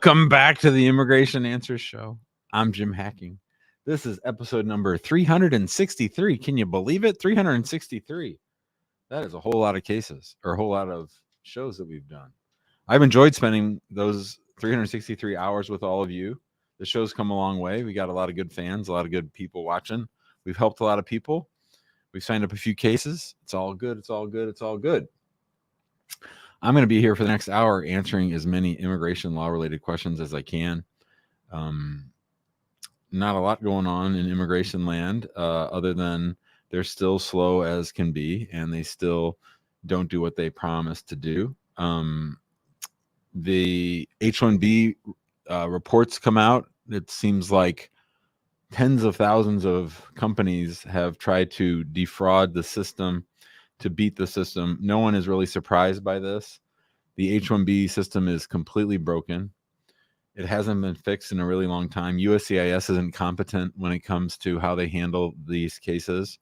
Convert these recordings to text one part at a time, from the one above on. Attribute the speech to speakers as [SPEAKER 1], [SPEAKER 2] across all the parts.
[SPEAKER 1] Welcome back to the Immigration Answers Show. I'm Jim Hacking. This is episode number 363. Can you believe it? 363. That is a whole lot of cases or a whole lot of shows that we've done. I've enjoyed spending those 363 hours with all of you. The show's come a long way. We got a lot of good fans, a lot of good people watching. We've helped a lot of people. We've signed up a few cases. It's all good. It's all good. It's all good. I'm going to be here for the next hour answering as many immigration law related questions as I can. Not a lot going on in immigration land other than they're still slow as can be, and they still don't do what they promised to do. The H-1B reports come out. It seems like tens of thousands of companies have tried to defraud the system, to beat the system. No one is really surprised by this. The H-1B system is completely broken. It hasn't been fixed in a really long time. USCIS isn't competent when it comes to how they handle these cases.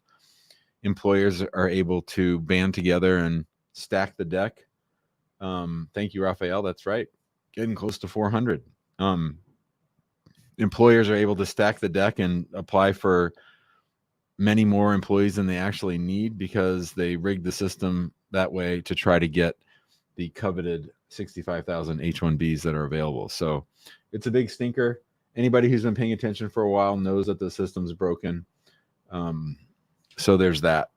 [SPEAKER 1] Employers are able to band together and stack the deck. Thank you, Raphael. That's right. Getting close to 400. Employers are able to stack the deck and apply for many more employees than they actually need because they rigged the system that way to try to get the coveted 65,000 H-1Bs that are available. So it's a big stinker. Anybody who's been paying attention for a while knows that the system's broken. So there's that.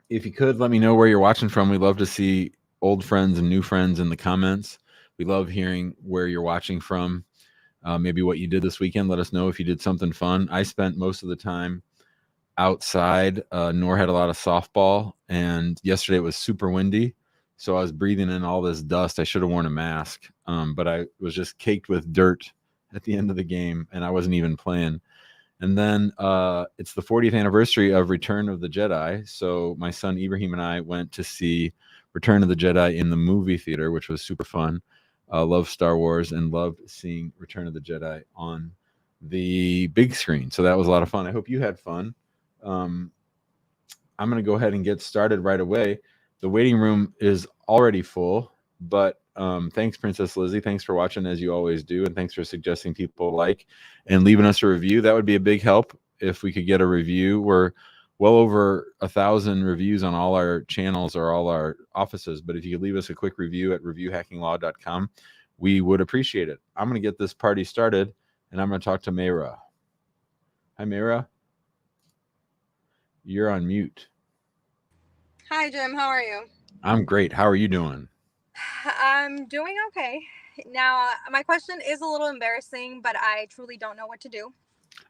[SPEAKER 1] If you could, let me know where you're watching from. We love to see old friends and new friends in the comments. We love hearing where you're watching from. Maybe what you did this weekend. Let us know if you did something fun. I spent most of the time outside. Nor had a lot of softball, and yesterday it was super windy, so I was breathing in all this dust. I should have worn a mask, but I was just caked with dirt at the end of the game, and I wasn't even playing. And then it's the 40th anniversary of Return of the Jedi, so my son Ibrahim and I went to see Return of the Jedi in the movie theater, which was super fun. Love Star Wars and loved seeing Return of the Jedi on the big screen. So that was a lot of fun. I hope you had fun. I'm going to go ahead and get started right away. The waiting room is already full, but thanks, Princess Lizzie. Thanks for watching as you always do. And thanks for suggesting people like and leaving us a review. That would be a big help if we could get a review. We're well over 1,000 reviews on all our channels or all our offices. But if you could leave us a quick review at reviewhackinglaw.com, we would appreciate it. I'm going to get this party started, and I'm going to talk to Mayra. Hi, Mayra. You're on mute.
[SPEAKER 2] Hi, Jim. How are you?
[SPEAKER 1] I'm great. How are you doing?
[SPEAKER 2] I'm doing okay. Now, my question is a little embarrassing, but I truly don't know what to do.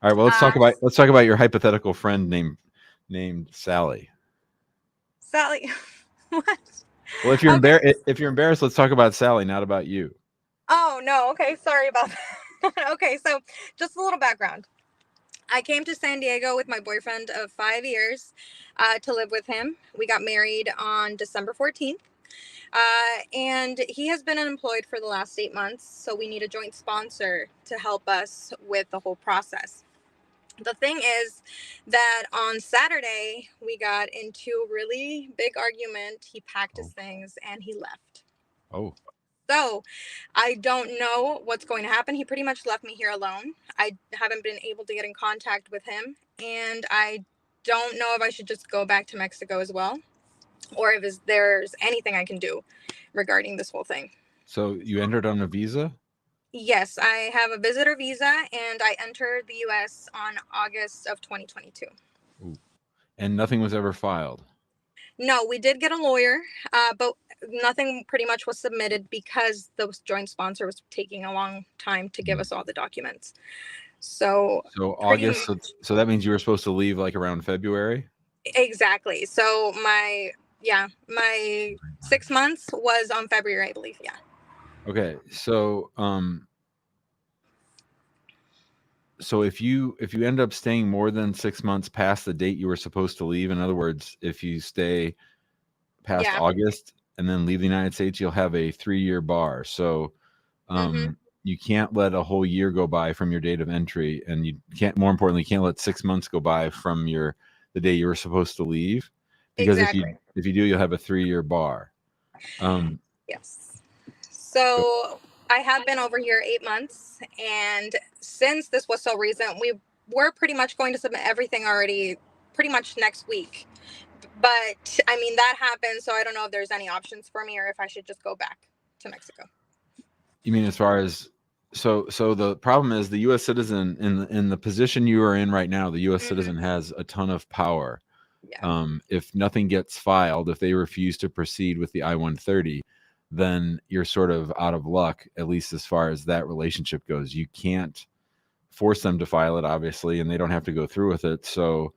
[SPEAKER 1] All right. Well, let's talk about your hypothetical friend named Sally.
[SPEAKER 2] Sally. What?
[SPEAKER 1] Well, if you're embarrassed, let's talk about Sally, not about you.
[SPEAKER 2] Oh, no. Okay. Sorry about that. Okay. So just a little background. I came to San Diego with my boyfriend of 5 years to live with him. We got married on December 14th. And he has been unemployed for the last 8 months. So we need a joint sponsor to help us with the whole process. The thing is that on Saturday, we got into a really big argument. He packed his things and he left.
[SPEAKER 1] Oh.
[SPEAKER 2] So I don't know what's going to happen. He pretty much left me here alone. I haven't been able to get in contact with him. And I don't know if I should just go back to Mexico as well, or if there's anything I can do regarding this whole thing.
[SPEAKER 1] So you entered on a visa?
[SPEAKER 2] Yes, I have a visitor visa, and I entered the U.S. on August of 2022.
[SPEAKER 1] Ooh. And nothing was ever filed?
[SPEAKER 2] No, we did get a lawyer, but nothing pretty much was submitted because the joint sponsor was taking a long time to give us all the documents. So
[SPEAKER 1] August, so that means you were supposed to leave like around February?
[SPEAKER 2] Exactly. So my 6 months was on February, I believe. Yeah.
[SPEAKER 1] Okay. So so if you end up staying more than 6 months past the date you were supposed to leave, in other words, if you stay past August and then leave the United States, you'll have a 3-year bar. So you can't let a whole year go by from your date of entry, and you can't, more importantly, you can't let 6 months go by from the day you were supposed to leave, because
[SPEAKER 2] exactly.
[SPEAKER 1] if you do, you'll have a 3-year bar.
[SPEAKER 2] Yes. So I have been over here 8 months, and since this was so recent, we were pretty much going to submit everything already pretty much next week. But I mean, that happened, so I don't know if there's any options for me or if I should just go back to Mexico.
[SPEAKER 1] You mean as far as so the problem is the U.S. citizen in the position you are in right now, the U.S. citizen has a ton of power.
[SPEAKER 2] Yeah.
[SPEAKER 1] If nothing gets filed, if they refuse to proceed with the I-130, then you're sort of out of luck, at least as far as that relationship goes. You can't force them to file it, obviously, and they don't have to go through with it. So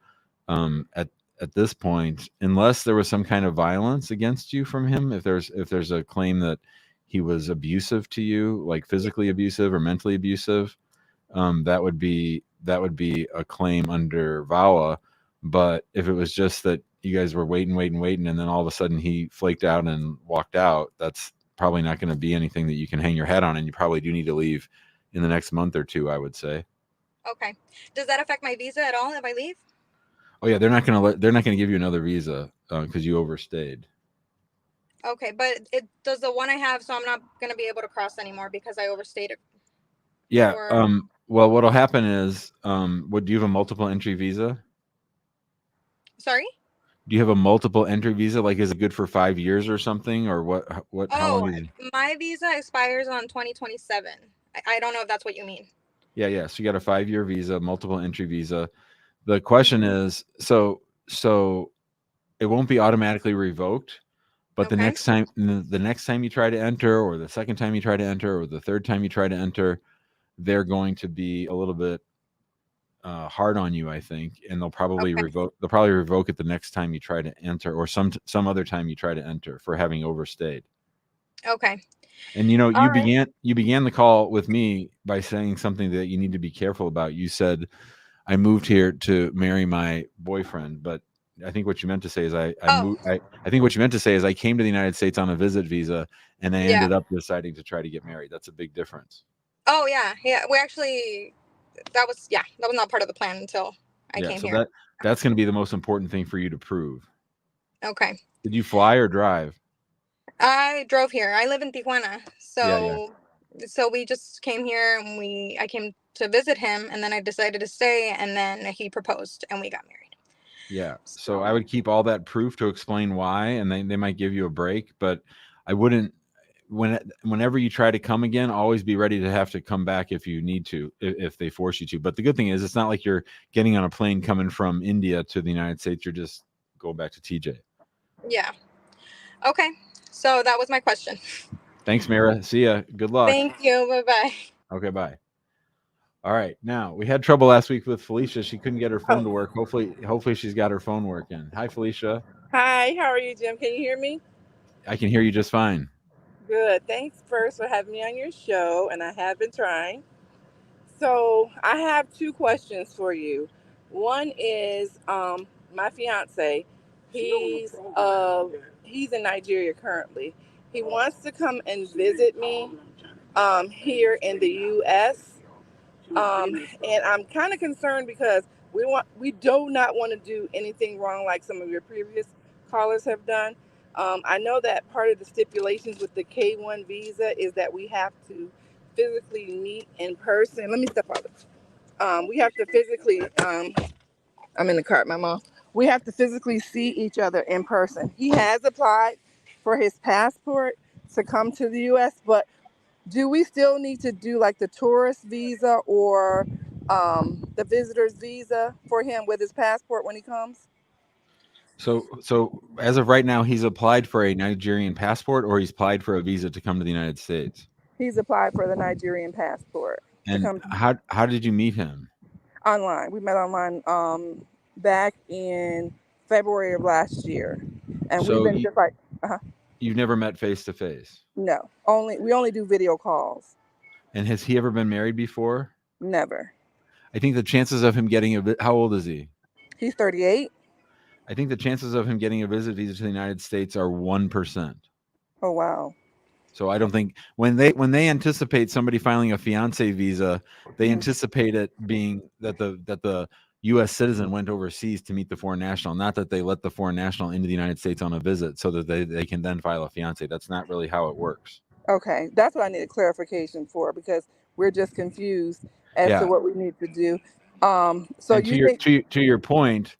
[SPEAKER 1] at this point, unless there was some kind of violence against you from him, if there's a claim that he was abusive to you, like physically abusive or mentally abusive, that would be a claim under VAWA. But if it was just that you guys were waiting, and then all of a sudden he flaked out and walked out, that's probably not going to be anything that you can hang your head on, and you probably do need to leave in the next month or two, I would say.
[SPEAKER 2] Okay. Does that affect my visa at all if I leave?
[SPEAKER 1] Oh yeah, they're not going to give you another visa because you overstayed.
[SPEAKER 2] Okay, but it does the one I have, so I'm not going to be able to cross anymore because I overstayed it.
[SPEAKER 1] Yeah.
[SPEAKER 2] Or...
[SPEAKER 1] Well, what'll happen is, do you have a multiple entry visa?
[SPEAKER 2] Sorry?
[SPEAKER 1] Do you have a multiple entry visa? Like, is it good for 5 years or something, or what? How long
[SPEAKER 2] Oh,
[SPEAKER 1] is it?
[SPEAKER 2] my visa expires on 2027. I don't know if that's what you mean.
[SPEAKER 1] Yeah. So you got a 5-year visa, multiple entry visa. The question is, so it won't be automatically revoked, but
[SPEAKER 2] Okay.
[SPEAKER 1] the next time you try to enter, or the second time you try to enter, or the third time you try to enter, they're going to be a little bit hard on you, I think, and they'll probably
[SPEAKER 2] Okay.
[SPEAKER 1] revoke it the next time you try to enter, or some other time you try to enter for having overstayed.
[SPEAKER 2] Okay.
[SPEAKER 1] And you
[SPEAKER 2] All right.
[SPEAKER 1] began the call with me by saying something that you need to be careful about. You said, I moved here to marry my boyfriend, but I think what you meant to say is I think what you meant to say is I came to the United States on a visit visa, and I
[SPEAKER 2] Yeah.
[SPEAKER 1] ended up deciding to try to get married. That's a big difference.
[SPEAKER 2] Oh yeah. We actually, that was not part of the plan until I came
[SPEAKER 1] So
[SPEAKER 2] here.
[SPEAKER 1] that's going to be the most important thing for you to prove.
[SPEAKER 2] Okay.
[SPEAKER 1] Did you fly or drive?
[SPEAKER 2] I drove here. I live in Tijuana.
[SPEAKER 1] Yeah.
[SPEAKER 2] So we just came here, and I came to visit him, and then I decided to stay, and then he proposed and we got married.
[SPEAKER 1] Yeah. So I would keep all that proof to explain why, and they might give you a break, but I wouldn't whenever you try to come again, always be ready to have to come back if you need to, if they force you to. But the good thing is, it's not like you're getting on a plane coming from India to the United States. You're just going back to TJ.
[SPEAKER 2] Yeah. Okay. So that was my question.
[SPEAKER 1] Thanks, Mira. See ya. Good luck.
[SPEAKER 2] Thank you. Bye-bye.
[SPEAKER 1] Okay, bye. All right. Now, we had trouble last week with Felicia. She couldn't get her phone to work. Hopefully she's got her phone working. Hi, Felicia.
[SPEAKER 3] Hi, how are you, Jim? Can you hear me?
[SPEAKER 1] I can hear you just fine.
[SPEAKER 3] Good. Thanks first for having me on your show, and I have been trying. So I have two questions for you. One is my fiance. He's in Nigeria currently. He wants to come and visit me here in the U.S. And I'm kind of concerned because we do not want to do anything wrong like some of your previous callers have done. I know that part of the stipulations with the K1 visa is that we have to physically meet in person. Let me step out. We have to physically. I'm in the car, my mom. We have to physically see each other in person. He has applied for his passport to come to the U.S., but do we still need to do like the tourist visa or the visitor's visa for him with his passport when he comes?
[SPEAKER 1] So as of right now, he's applied for a Nigerian passport, or he's applied for a visa to come to the United States.
[SPEAKER 3] He's applied for the Nigerian passport to
[SPEAKER 1] And
[SPEAKER 3] come
[SPEAKER 1] how did you meet him?
[SPEAKER 3] online. We met online back in February of last year, and
[SPEAKER 1] So
[SPEAKER 3] we've been just like,
[SPEAKER 1] you've never met face to face?
[SPEAKER 3] no, we only do video calls.
[SPEAKER 1] And has he ever been married before?
[SPEAKER 3] Never.
[SPEAKER 1] I think the chances of him getting how old is he?
[SPEAKER 3] He's 38.
[SPEAKER 1] I think the chances of him getting a visit visa to the United States are 1%.
[SPEAKER 3] Oh wow.
[SPEAKER 1] So I don't think when they anticipate somebody filing a fiance visa, they anticipate it being that the U.S. citizen went overseas to meet the foreign national, not that they let the foreign national into the United States on a visit so that they can then file a fiance. That's not really how it works.
[SPEAKER 3] Okay, that's what I needed clarification for because we're just confused as to
[SPEAKER 1] Yeah.
[SPEAKER 3] what we need to do. So
[SPEAKER 1] And
[SPEAKER 3] you think,
[SPEAKER 1] to your point,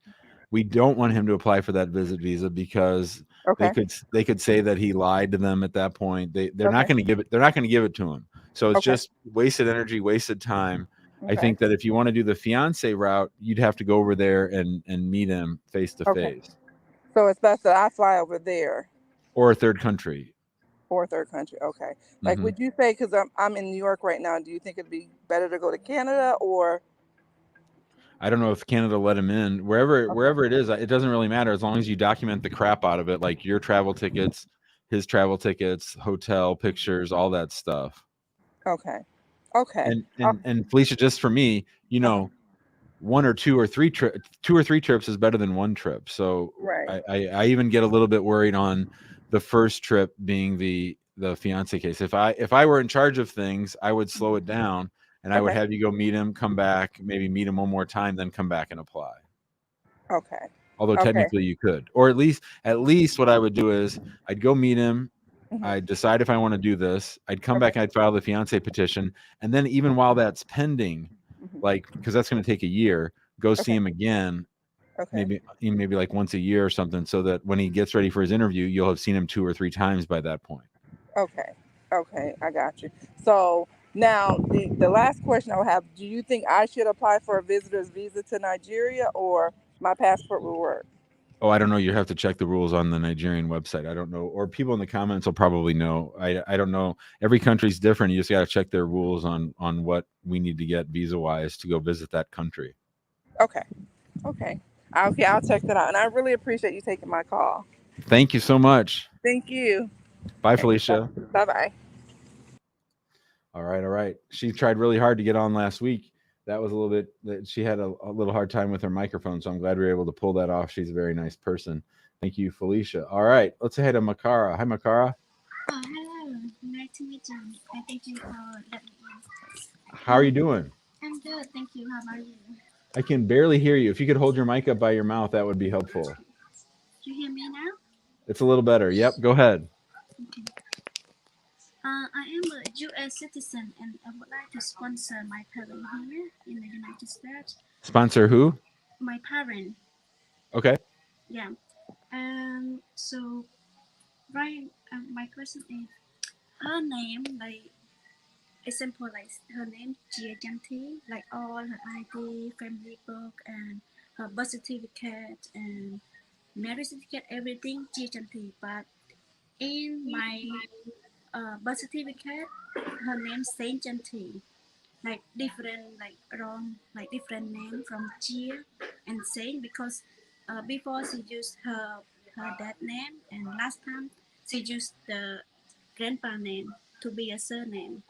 [SPEAKER 1] we don't want him to apply for that visit visa because
[SPEAKER 3] okay,
[SPEAKER 1] they could say that he lied to them at that point. They're not
[SPEAKER 3] okay,
[SPEAKER 1] going to give it. They're not going to give it to him. So it's
[SPEAKER 3] okay,
[SPEAKER 1] just wasted energy, wasted time. I
[SPEAKER 3] okay,
[SPEAKER 1] think that if you want to do the fiance route, you'd have to go over there and meet him face to
[SPEAKER 3] okay.
[SPEAKER 1] face,
[SPEAKER 3] So it's best that I fly over there
[SPEAKER 1] or a third country.
[SPEAKER 3] or third country. Okay. Like,
[SPEAKER 1] Hmm.
[SPEAKER 3] would you say, because I'm in New York right now, do you think it'd be better to go to Canada or?
[SPEAKER 1] I don't know if Canada let him in.
[SPEAKER 3] Okay,
[SPEAKER 1] Wherever it is, it doesn't really matter as long as you document the crap out of it, like your travel tickets, his travel tickets, hotel pictures, all that stuff.
[SPEAKER 3] okay, okay.
[SPEAKER 1] And Felicia, just for me,
[SPEAKER 3] Uh-huh.
[SPEAKER 1] one or two or three trips is better than one trip. So
[SPEAKER 3] Right.
[SPEAKER 1] I even get a little bit worried on the first trip being the fiance case. If I were in charge of things, I would slow it down and I would
[SPEAKER 3] Okay,
[SPEAKER 1] have you go meet him, come back, maybe meet him one more time, then come back and apply.
[SPEAKER 3] okay,
[SPEAKER 1] Although
[SPEAKER 3] okay.
[SPEAKER 1] technically you could, or at least what I would do is I'd go meet him.
[SPEAKER 3] Hmm.
[SPEAKER 1] I'd decide if I want to do this. I'd come
[SPEAKER 3] Okay,
[SPEAKER 1] back and I'd file the fiance petition. And then even while that's pending,
[SPEAKER 3] hmm,
[SPEAKER 1] like, because that's going to take a year, go see
[SPEAKER 3] okay,
[SPEAKER 1] him again,
[SPEAKER 3] okay,
[SPEAKER 1] maybe like once a year or something, so that when he gets ready for his interview, you'll have seen him 2 or 3 times by that point.
[SPEAKER 3] okay, okay. I got you. So now the last question I would have: do you think I should apply for a visitor's visa to Nigeria, or my passport will work?
[SPEAKER 1] Oh, I don't know. You have to check the rules on the Nigerian website. I don't know, or people in the comments will probably know. I don't know. Every country's different. You just got to check their rules on what we need to get visa wise to go visit that country.
[SPEAKER 3] Okay, okay, okay. I'll check that out, and I really appreciate you taking my call.
[SPEAKER 1] Thank you so much.
[SPEAKER 3] Thank you.
[SPEAKER 1] Bye,
[SPEAKER 3] Okay,
[SPEAKER 1] Felicia.
[SPEAKER 3] bye bye.
[SPEAKER 1] All right, all right. She tried really hard to get on last week. That was a little bit that she had a little hard time with her microphone, so I'm glad we were able to pull that off. She's a very nice person. Thank you, Felicia. All right, let's say hi to Makara. Hi, Makara.
[SPEAKER 4] Oh, hello. Nice to meet you. I thank you for letting me
[SPEAKER 1] How are you doing?
[SPEAKER 4] I'm good. Thank you. How about you?
[SPEAKER 1] I can barely hear you. If you could hold your mic up by your mouth, that would be helpful.
[SPEAKER 4] You hear me now?
[SPEAKER 1] It's a little better. Yep, go ahead.
[SPEAKER 4] Okay. I am a U.S. citizen and I would like to sponsor my parent here in the United States.
[SPEAKER 1] Sponsor who?
[SPEAKER 4] My parent,
[SPEAKER 1] Okay.
[SPEAKER 4] yeah. So, right, my question is her name, like, example, like her name, Gia Janti, like all her ID, family book, and her birth certificate, and marriage certificate, everything Janti. But in my birth certificate, her name Saint Janti, like different, like wrong, like different name from Gia and Saint because before she used her dad name and last time she used the grandpa name to be a surname.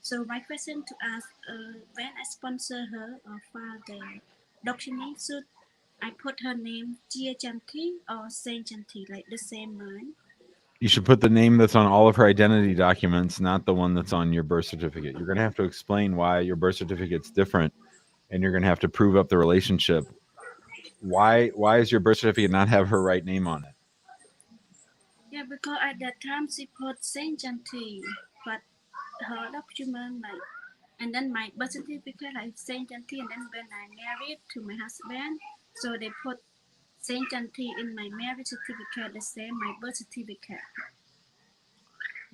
[SPEAKER 4] So my question to ask, when I sponsor her or file the document, should I put her name Gia Janti or Saint Janti, like the same line?
[SPEAKER 1] You should put the name that's on all of her identity documents, not the one that's on your birth certificate. You're going to have to explain why your birth certificate's different, and you're going to have to prove up the relationship. Why is your birth certificate not have her right name on it?
[SPEAKER 4] Yeah, because at that time she put Saint Janti, but her document like, and then my birth certificate like Saint Janti, and then when I married to my husband, so they put Saint Janti in my marriage certificate, the same my birth certificate.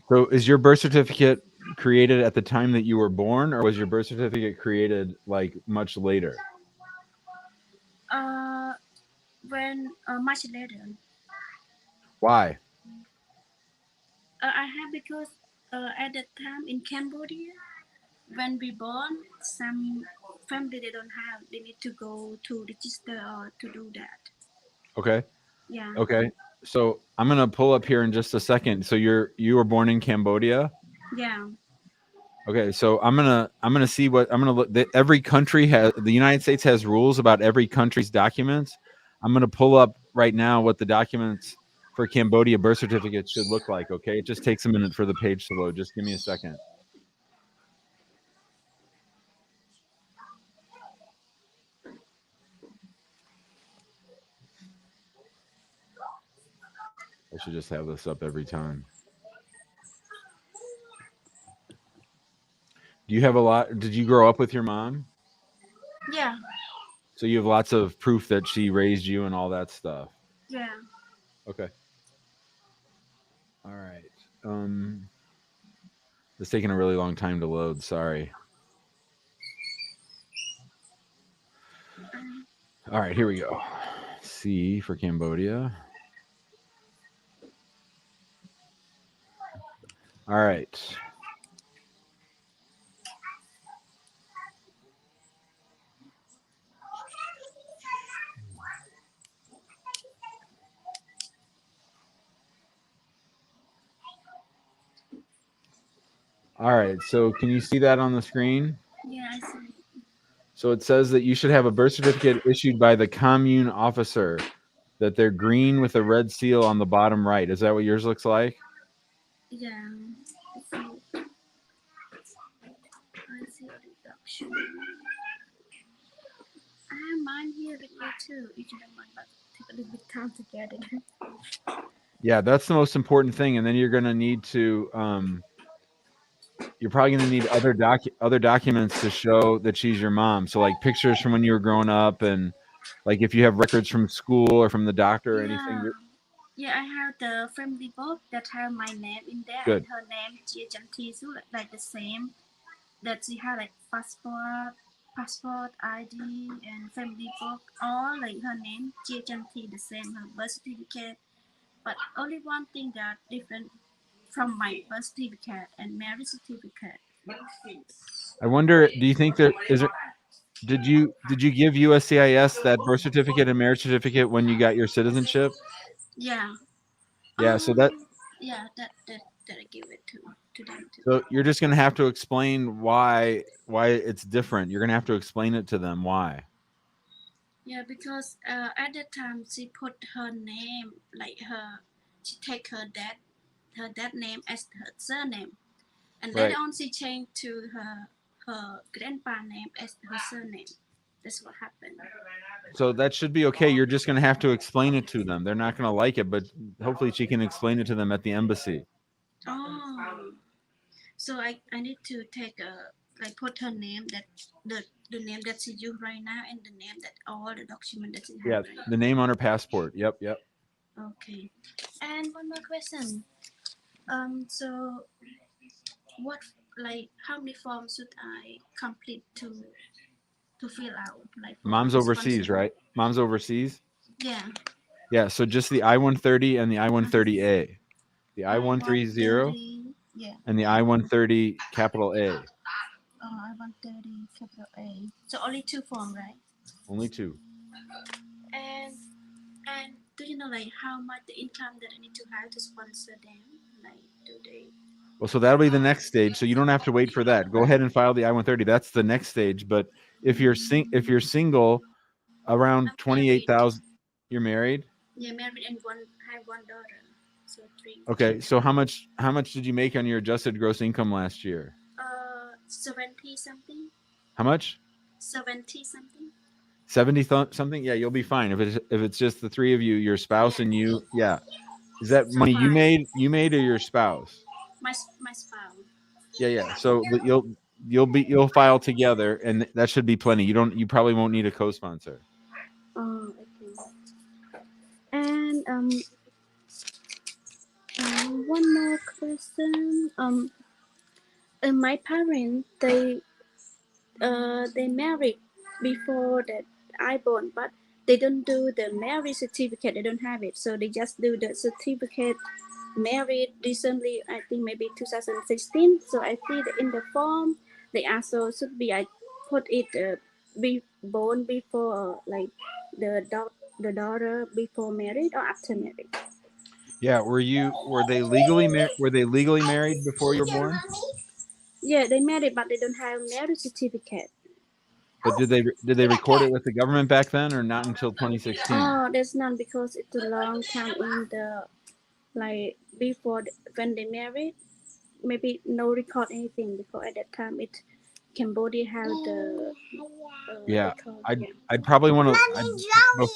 [SPEAKER 1] So is your birth certificate created at the time that you were born, or was your birth certificate created like much later?
[SPEAKER 4] Uh, when much later,
[SPEAKER 1] Why?
[SPEAKER 4] I have because at that time in Cambodia, when we born, some family they don't have, they need to go to register or to do that.
[SPEAKER 1] Okay.
[SPEAKER 4] Yeah,
[SPEAKER 1] Okay. So I'm gonna pull up here in just a second. So you were born in Cambodia?
[SPEAKER 4] yeah.
[SPEAKER 1] Okay, so I'm gonna see what I'm gonna look. Every country has the United States has rules about every country's documents. I'm gonna pull up right now what the documents for Cambodia birth certificates should look like. Okay, it just takes a minute for the page to load. Just give me a second. I should just have this up every time. You have a lot. Did you grow up with your mom?
[SPEAKER 4] Yeah,
[SPEAKER 1] So you have lots of proof that she raised you and all that stuff.
[SPEAKER 4] yeah.
[SPEAKER 1] Okay. All right. It's taking a really long time to load. Sorry. All right, here we go. C for Cambodia. All right. All right. So can you see that on the screen?
[SPEAKER 4] Yeah, I see.
[SPEAKER 1] So it says that you should have a birth certificate issued by the commune officer, that they're green with a red seal on the bottom right. Is that what yours looks like?
[SPEAKER 4] Yeah, I see. I see a deduction. I have mine here with me too. If you don't mind, but take a little bit time to get it.
[SPEAKER 1] Yeah, that's the most important thing. And then you're going to need to, you're probably going to need other documents to show that she's your mom. So like pictures from when you were growing up, and like if you have records from school or from the doctor or anything.
[SPEAKER 4] Yeah. Yeah, I have the family book that have my name in there
[SPEAKER 1] Good.
[SPEAKER 4] and her name, Jia Janti, so like the same. That she had like passport, ID, and family book, all like her name, Jia Janti, the same, her birth certificate. But only one thing that different from my birth certificate and marriage certificate.
[SPEAKER 1] I wonder, do you think that is it? Did you give USCIS that birth certificate and marriage certificate when you got your citizenship?
[SPEAKER 4] Yeah.
[SPEAKER 1] Yeah, so that
[SPEAKER 4] Yeah, that I give it to them too.
[SPEAKER 1] so you're just gonna have to explain why it's different. You're gonna have to explain it to them why.
[SPEAKER 4] Yeah, because at that time she put her name like she take her dad name as her surname, and
[SPEAKER 1] Right.
[SPEAKER 4] later on she changed to her grandpa name as her surname. That's what happened.
[SPEAKER 1] So that should be okay. You're just gonna have to explain it to them. They're not gonna like it, but hopefully she can explain it to them at the embassy.
[SPEAKER 4] Oh, so I need to take a like put her name that the name that she use right now and the name that all the document that she have.
[SPEAKER 1] Yeah,
[SPEAKER 4] Right?
[SPEAKER 1] the name on her passport. Yep.
[SPEAKER 4] Okay. And one more question. So what like how many forms should I complete to fill out like for
[SPEAKER 1] Mom's overseas,
[SPEAKER 4] sponsor?
[SPEAKER 1] right? Mom's overseas.
[SPEAKER 4] Yeah.
[SPEAKER 1] Yeah, so just the I-130 and the I-130A. The I-130
[SPEAKER 4] Yeah.
[SPEAKER 1] and the I-130 capital A.
[SPEAKER 4] I-130 capital A. So only two forms, right?
[SPEAKER 1] Only two.
[SPEAKER 4] And do you know like how much the income that I need to have to sponsor them? Like do they?
[SPEAKER 1] Well, so that'll be the next stage. So you don't have to wait for that. Go ahead and file the I-130. That's the next stage. But if you're single, around 28,000. You're married?
[SPEAKER 4] Yeah, married and I have one daughter. So three.
[SPEAKER 1] Okay. So how much did you make on your adjusted gross income last year?
[SPEAKER 4] 70 something.
[SPEAKER 1] How much?
[SPEAKER 4] 70 something.
[SPEAKER 1] 70 something? Yeah, you'll be fine. If it's just the three of you, your spouse and you, yeah. Is that money you made or your spouse?
[SPEAKER 4] My spouse.
[SPEAKER 1] Yeah. So you'll file together, and that should be plenty. You probably won't need a co-sponsor.
[SPEAKER 4] Oh, okay. And one more question. My parents they married before that I born, but they don't do the marriage certificate. They don't have it, so they just do the certificate. Married recently, I think maybe 2016. So I see that in the form they also should be I put it be born before like the daughter before married or after married.
[SPEAKER 1] Yeah, were they legally married before you were born?
[SPEAKER 4] Yeah, they married, but they don't have marriage certificate.
[SPEAKER 1] But did they record it with the government back then, or not until 2016?
[SPEAKER 4] Oh, there's none because it's a long time in the like before when they married. Maybe no record anything because at that time it Cambodia have the
[SPEAKER 1] Yeah,
[SPEAKER 4] record.
[SPEAKER 1] I'd probably want to.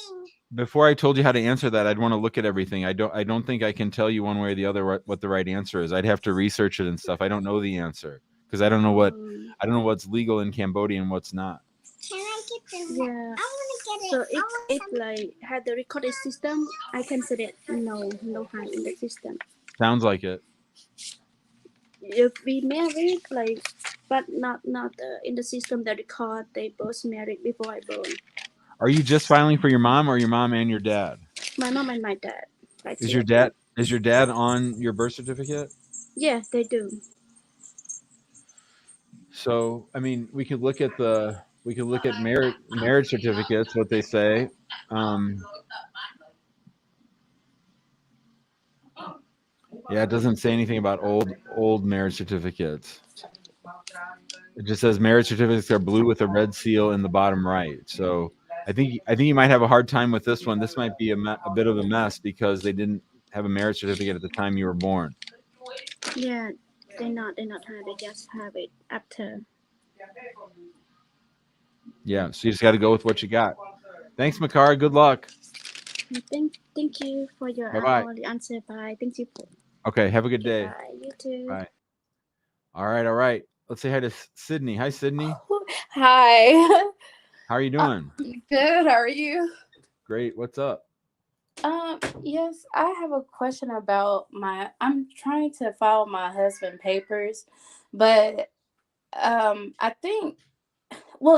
[SPEAKER 1] Before I told you how to answer that, I'd want to look at everything. I don't think I can tell you one way or the other what the right answer is. I'd have to research it and stuff. I don't know the answer because I don't know what's legal in Cambodia and what's not.
[SPEAKER 4] Can I get this? Yeah. I want to get it. So if like had the recorded system, I can say that no harm in the system.
[SPEAKER 1] Sounds like it.
[SPEAKER 4] If we married, like, but not in the system that record they both married before I born.
[SPEAKER 1] Are you just filing for your mom or your mom and your dad?
[SPEAKER 4] My mom and my dad. Like
[SPEAKER 1] Is your dad on your birth certificate?
[SPEAKER 4] Yeah, they do.
[SPEAKER 1] So, I mean, we could look at marriage certificates, what they say. Yeah, it doesn't say anything about old marriage certificates. It just says marriage certificates are blue with a red seal in the bottom right. So I think you might have a hard time with this one. This might be a bit of a mess because they didn't have a marriage certificate at the time you were born.
[SPEAKER 4] Yeah, they not have it. They just have it after.
[SPEAKER 1] Yeah, so you just got to go with what you got. Thanks, Makara. Good luck.
[SPEAKER 4] Thank you for your
[SPEAKER 1] Bye-bye.
[SPEAKER 4] answer. Bye. Thank you.
[SPEAKER 1] Okay, have a good day.
[SPEAKER 4] Bye. You too.
[SPEAKER 1] Bye. All right. Let's say hi to Sydney. Hi, Sydney.
[SPEAKER 5] Hi.
[SPEAKER 1] How are you doing?
[SPEAKER 5] Good. How are you?
[SPEAKER 1] Great. What's up?
[SPEAKER 5] Yes, I have a question about I'm trying to file my husband papers, but I think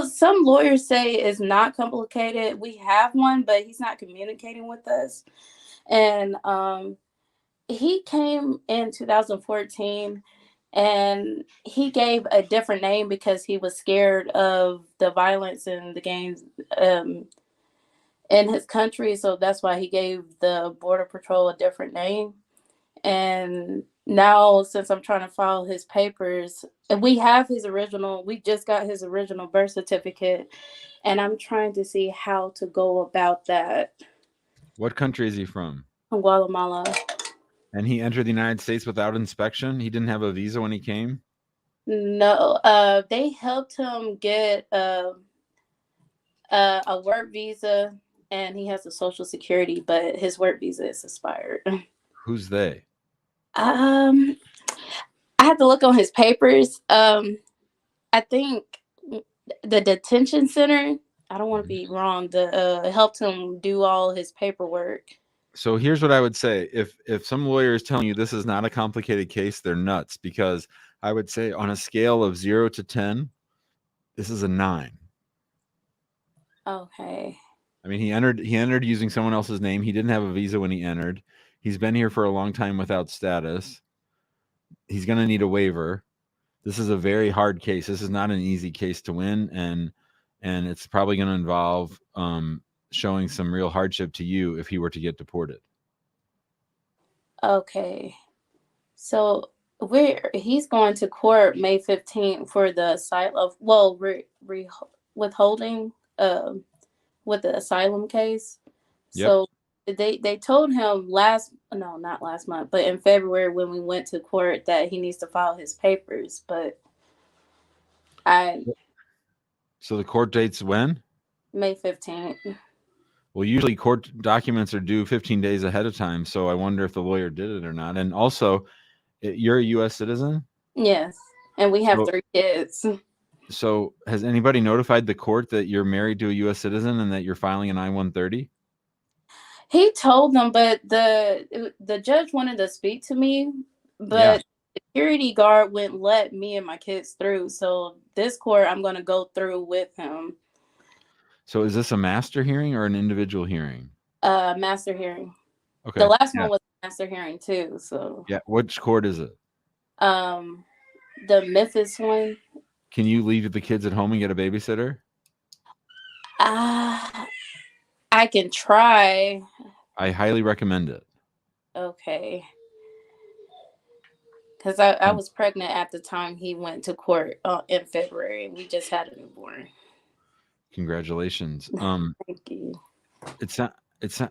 [SPEAKER 5] some lawyers say it's not complicated. We have one, but he's not communicating with us. And he came in 2014 and he gave a different name because he was scared of the violence and the gangs in his country. So that's why he gave the Border Patrol a different name. And now, since I'm trying to file his papers, and we just got his original birth certificate, and I'm trying to see how to go about that.
[SPEAKER 1] What country is he from?
[SPEAKER 5] Guatemala.
[SPEAKER 1] And he entered the United States without inspection? He didn't have a visa when he came?
[SPEAKER 5] No, they helped him get a work visa, and he has a social security, but his work visa is expired.
[SPEAKER 1] Who's they?
[SPEAKER 5] I have to look on his papers. I think the detention center, I don't want to be wrong, helped him do all his paperwork.
[SPEAKER 1] So here's what I would say. If some lawyer is telling you this is not a complicated case, they're nuts, because I would say on a scale of 0 to 10, this is a 9.
[SPEAKER 5] Okay.
[SPEAKER 1] I mean, he entered using someone else's name. He didn't have a visa when he entered. He's been here for a long time without status. He's going to need a waiver. This is a very hard case. This is not an easy case to win, and it's probably going to involve showing some real hardship to you if he were to get deported.
[SPEAKER 5] Okay. So he's going to court May 15th for the asylum, withholding with the asylum case.
[SPEAKER 1] Yep.
[SPEAKER 5] So they told him not last month, but in February when we went to court that he needs to file his papers. But
[SPEAKER 1] So the court date's when?
[SPEAKER 5] May 15th.
[SPEAKER 1] Well, usually court documents are due 15 days ahead of time, so I wonder if the lawyer did it or not. And also, you're a U.S. citizen?
[SPEAKER 5] Yes, and we have 3 kids.
[SPEAKER 1] So has anybody notified the court that you're married to a U.S. citizen and that you're filing an I-130?
[SPEAKER 5] He told them, but the judge wanted to speak to me, but the security guard wouldn't let me and my kids through. So this court, I'm going to go through with him.
[SPEAKER 1] So is this a master hearing or an individual hearing?
[SPEAKER 5] Master hearing.
[SPEAKER 1] Okay.
[SPEAKER 5] The last one was a master hearing too. So
[SPEAKER 1] yeah, which court is it?
[SPEAKER 5] The Memphis one.
[SPEAKER 1] Can you leave the kids at home and get a babysitter?
[SPEAKER 5] I can try.
[SPEAKER 1] I highly recommend it.
[SPEAKER 5] Okay. Because I was pregnant at the time he went to court in February. We just had a newborn.
[SPEAKER 1] Congratulations.
[SPEAKER 5] Thank you.
[SPEAKER 1] It's not.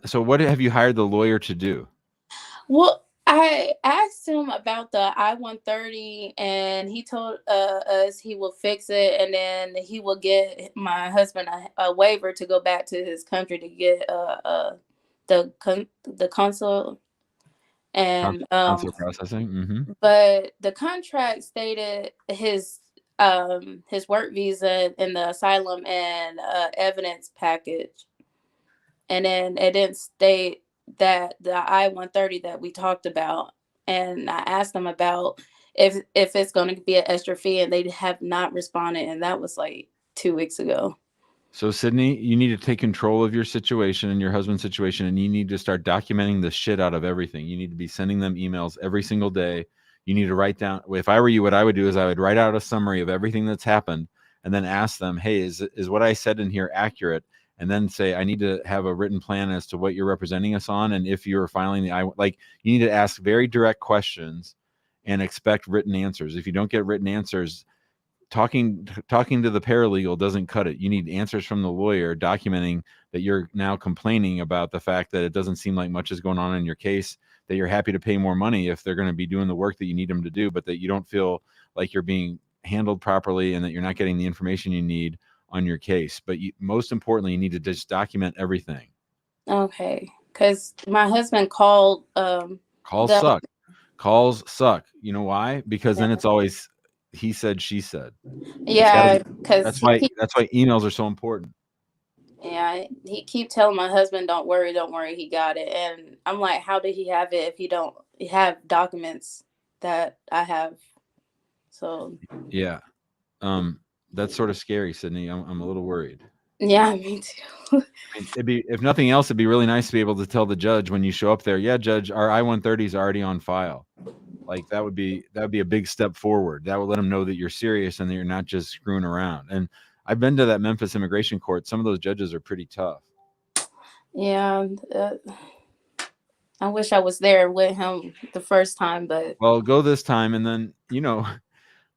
[SPEAKER 1] So what have you hired the lawyer to do?
[SPEAKER 5] Well, I asked him about the I-130, and he told us he will fix it, and then he will get my husband a waiver to go back to his country to get the consul And
[SPEAKER 1] Consular processing. Mm-hmm.
[SPEAKER 5] but the contract stated his work visa and the asylum and evidence package, and then it didn't state that the I-130 that we talked about. And I asked them about if it's going to be an extra fee, and they have not responded, and that was like 2 weeks ago.
[SPEAKER 1] So, Sydney, you need to take control of your situation and your husband's situation, and you need to start documenting the shit out of everything. You need to be sending them emails every single day. You need to write down. If I were you, what I would do is I would write out a summary of everything that's happened, and then ask them, "Hey, is what I said in here accurate?" And then say, "I need to have a written plan as to what you're representing us on, and if you're filing the like." You need to ask very direct questions and expect written answers. If you don't get written answers, talking to the paralegal doesn't cut it. You need answers from the lawyer documenting that you're now complaining about the fact that it doesn't seem like much is going on in your case, that you're happy to pay more money if they're going to be doing the work that you need them to do, but that you don't feel like you're being handled properly and that you're not getting the information you need on your case. But most importantly, you need to just document everything.
[SPEAKER 5] Okay, because my husband called.
[SPEAKER 1] Calls suck. You know why? Because then it's always he said, she said.
[SPEAKER 5] Yeah, because
[SPEAKER 1] that's why emails are so important.
[SPEAKER 5] Yeah, he keep telling my husband, don't worry, he got it. And I'm like, how did he have it if he don't have documents that I have? So
[SPEAKER 1] yeah, that's sort of scary, Sydney. I'm a little worried.
[SPEAKER 5] Yeah, me too.
[SPEAKER 1] I mean, it'd be, if nothing else, it'd be really nice to be able to tell the judge when you show up there, yeah, judge, our I-130 is already on file. Like that would be a big step forward. That would let them know that you're serious and that you're not just screwing around. And I've been to that Memphis immigration court. Some of those judges are pretty tough.
[SPEAKER 5] Yeah, I wish I was there with him the first time, but
[SPEAKER 1] well, go this time, and then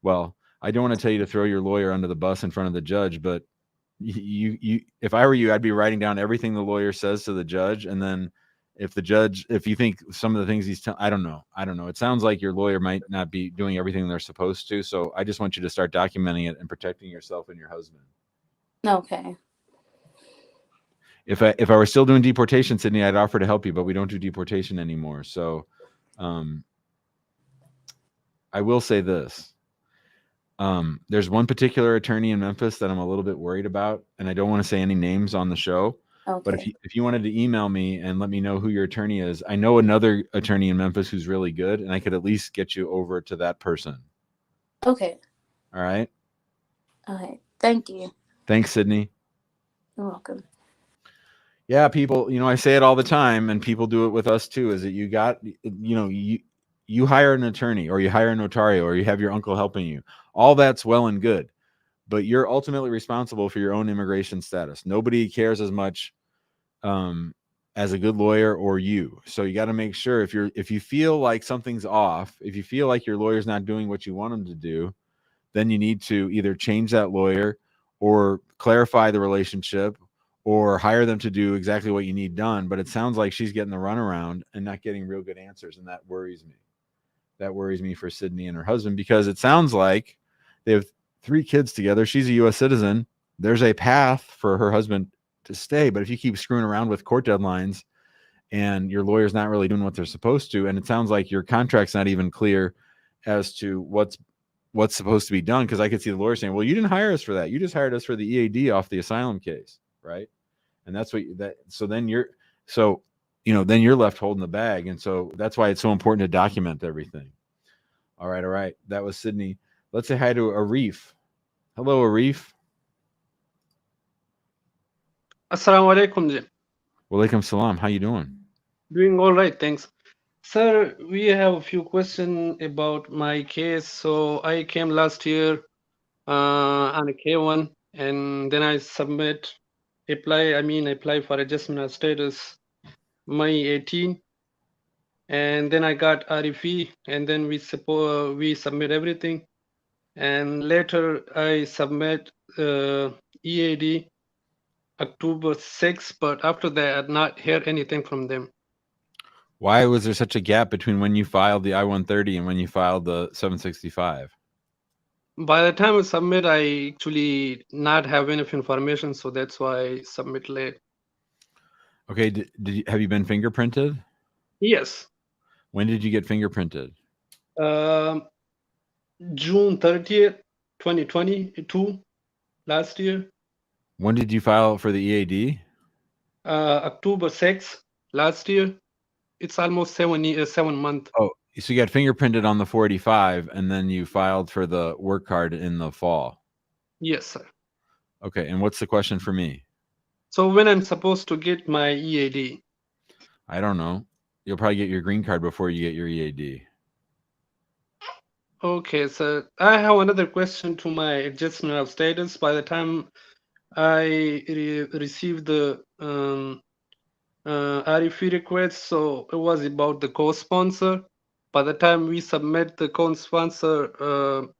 [SPEAKER 1] well, I don't want to tell you to throw your lawyer under the bus in front of the judge, but you if I were you, I'd be writing down everything the lawyer says to the judge, and then if you think some of the things he's telling, I don't know. It sounds like your lawyer might not be doing everything they're supposed to. So I just want you to start documenting it and protecting yourself and your husband.
[SPEAKER 5] Okay.
[SPEAKER 1] If I were still doing deportation, Sydney, I'd offer to help you, but we don't do deportation anymore. So I will say this. There's one particular attorney in Memphis that I'm a little bit worried about, and I don't want to say any names on the show. Okay. But if you wanted to email me and let me know who your attorney is, I know another attorney in Memphis who's really good, and I could at least get you over to that person.
[SPEAKER 5] Okay.
[SPEAKER 1] All right.
[SPEAKER 5] Okay. Thank you.
[SPEAKER 1] Thanks, Sydney.
[SPEAKER 5] You're welcome.
[SPEAKER 1] Yeah, people, I say it all the time, and people do it with us too, is that you hire an attorney, or you hire a notario, or you have your uncle helping you. All that's well and good, but you're ultimately responsible for your own immigration status. Nobody cares as much as a good lawyer or you. So you got to make sure if you feel like something's off, if you feel like your lawyer's not doing what you want him to do, then you need to either change that lawyer or clarify the relationship or hire them to do exactly what you need done. But it sounds like she's getting the runaround and not getting real good answers, and that worries me. That worries me for Sydney and her husband, because it sounds like they have 3 kids together. She's a U.S. citizen. There's a path for her husband to stay. But if you keep screwing around with court deadlines and your lawyer's not really doing what they're supposed to, and it sounds like your contract's not even clear as to what's supposed to be done, because I could see the lawyer saying, well, you didn't hire us for that. You just hired us for the EAD off the asylum case, right? And that's then you're left holding the bag. And so that's why it's so important to document everything. All right. That was Sydney. Let's say hi to Arif. Hello, Arif.
[SPEAKER 6] Assalamu alaikum.
[SPEAKER 1] Walaikum salam. How you doing?
[SPEAKER 6] Doing all right, thanks. Sir, we have a few questions about my case. So I came last year on a K1, and then I apply for adjustment of status May 18, and then I got RFE, and then we submit everything, and later I submit EAD October 6th, but after that I did not hear anything from them.
[SPEAKER 1] Why was there such a gap between when you filed the I-130 and when you filed the 765?
[SPEAKER 6] By the time I submit, I actually not have enough information, so that's why I submit late.
[SPEAKER 1] Okay, have you been fingerprinted?
[SPEAKER 6] Yes.
[SPEAKER 1] When did you get fingerprinted?
[SPEAKER 6] June 30th, 2022, last year.
[SPEAKER 1] When did you file for the EAD?
[SPEAKER 6] October 6th, last year. It's almost 7 months.
[SPEAKER 1] Oh, so you got fingerprinted on the 485, and then you filed for the work card in the fall.
[SPEAKER 6] Yes, sir.
[SPEAKER 1] Okay, and what's the question for me?
[SPEAKER 6] So when I'm supposed to get my EAD?
[SPEAKER 1] I don't know. You'll probably get your green card before you get your EAD.
[SPEAKER 6] Okay, so I have another question to my adjustment of status. By the time I received the RFE request, so it was about the co-sponsor. By the time we submit the co-sponsor,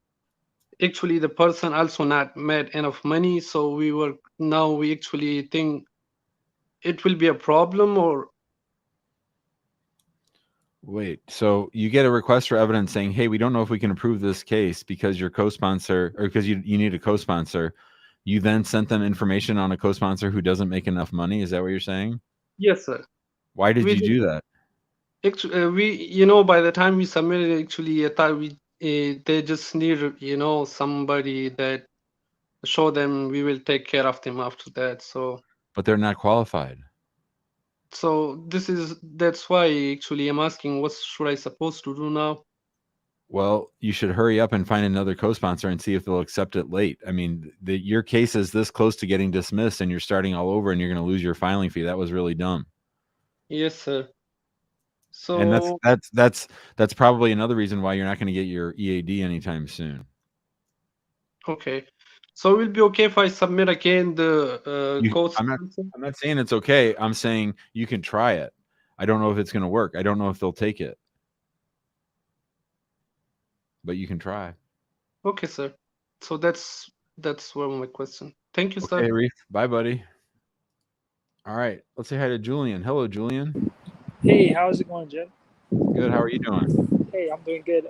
[SPEAKER 6] actually the person also not made enough money, so we actually think it will be a problem. Or
[SPEAKER 1] Wait, so you get a request for evidence saying, hey, we don't know if we can approve this case because your co-sponsor, or because you need a co-sponsor. You then sent them information on a co-sponsor who doesn't make enough money. Is that what you're saying?
[SPEAKER 6] yes, sir.
[SPEAKER 1] Why did you do that?
[SPEAKER 6] Actually, by the time we submitted, actually, I thought they just need, somebody that show them we will take care of them after that. So,
[SPEAKER 1] But they're not qualified.
[SPEAKER 6] so that's why actually I'm asking, what should I supposed to do now?
[SPEAKER 1] Well, you should hurry up and find another co-sponsor and see if they'll accept it late. I mean, your case is this close to getting dismissed, and you're starting all over, and you're going to lose your filing fee. That was really dumb.
[SPEAKER 6] Yes, sir. So,
[SPEAKER 1] And that's probably another reason why you're not going to get your EAD anytime soon.
[SPEAKER 6] okay. So it will be okay if I submit again the
[SPEAKER 1] I'm not saying it's okay. I'm saying you can try it. I don't know if it's going to work. I don't know if they'll take it. But you can try.
[SPEAKER 6] Okay, sir. So that's one of my question. Thank you, sir.
[SPEAKER 1] Okay, Reef. Bye, buddy. All right. Let's say hi to Julian. Hello, Julian.
[SPEAKER 7] Hey, how's it going, Jim?
[SPEAKER 1] Good. How are you doing?
[SPEAKER 7] Hey, I'm doing good.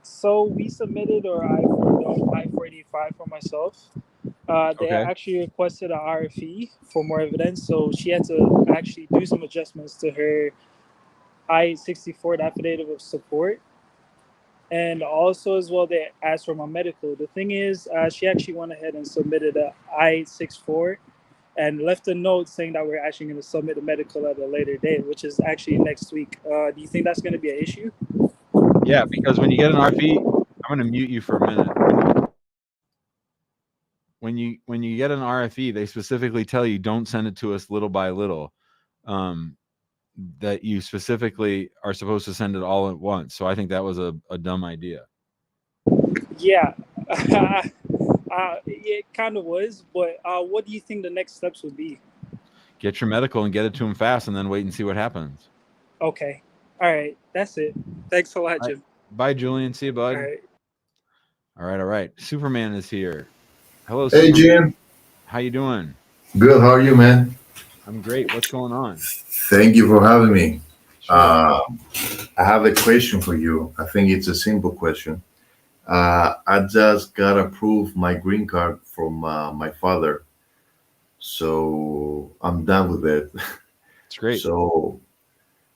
[SPEAKER 7] So we submitted or I filled out I-485 for myself. They
[SPEAKER 1] Okay.
[SPEAKER 7] actually requested an RFE for more evidence, so she had to actually do some adjustments to her I-64 affidavit of support. And also as well, they asked for my medical. The thing is, she actually went ahead and submitted an I-64 and left a note saying that we're actually going to submit a medical at a later date, which is actually next week. Do you think that's going to be an issue?
[SPEAKER 1] Yeah, because when you get an RFE, I'm going to mute you for a minute. When you get an RFE, they specifically tell you don't send it to us little by little. That you specifically are supposed to send it all at once. So I think that was a dumb idea.
[SPEAKER 7] Yeah, it kind of was. But what do you think the next steps would be?
[SPEAKER 1] Get your medical and get it to them fast, and then wait and see what happens.
[SPEAKER 7] Okay. All right. That's it. Thanks a lot, Jim.
[SPEAKER 1] Bye, Julian. See you, bud.
[SPEAKER 7] All right.
[SPEAKER 1] All right. Superman is here. Hello,
[SPEAKER 8] Hey,
[SPEAKER 1] Superman.
[SPEAKER 8] Jim.
[SPEAKER 1] How you doing?
[SPEAKER 8] Good. How are you, man?
[SPEAKER 1] I'm great. What's going on?
[SPEAKER 8] Thank you for having me.
[SPEAKER 1] Sure.
[SPEAKER 8] I have a question for you. I think it's a simple question. I just got approved my green card from my father, so I'm done with it.
[SPEAKER 1] It's great.
[SPEAKER 8] So,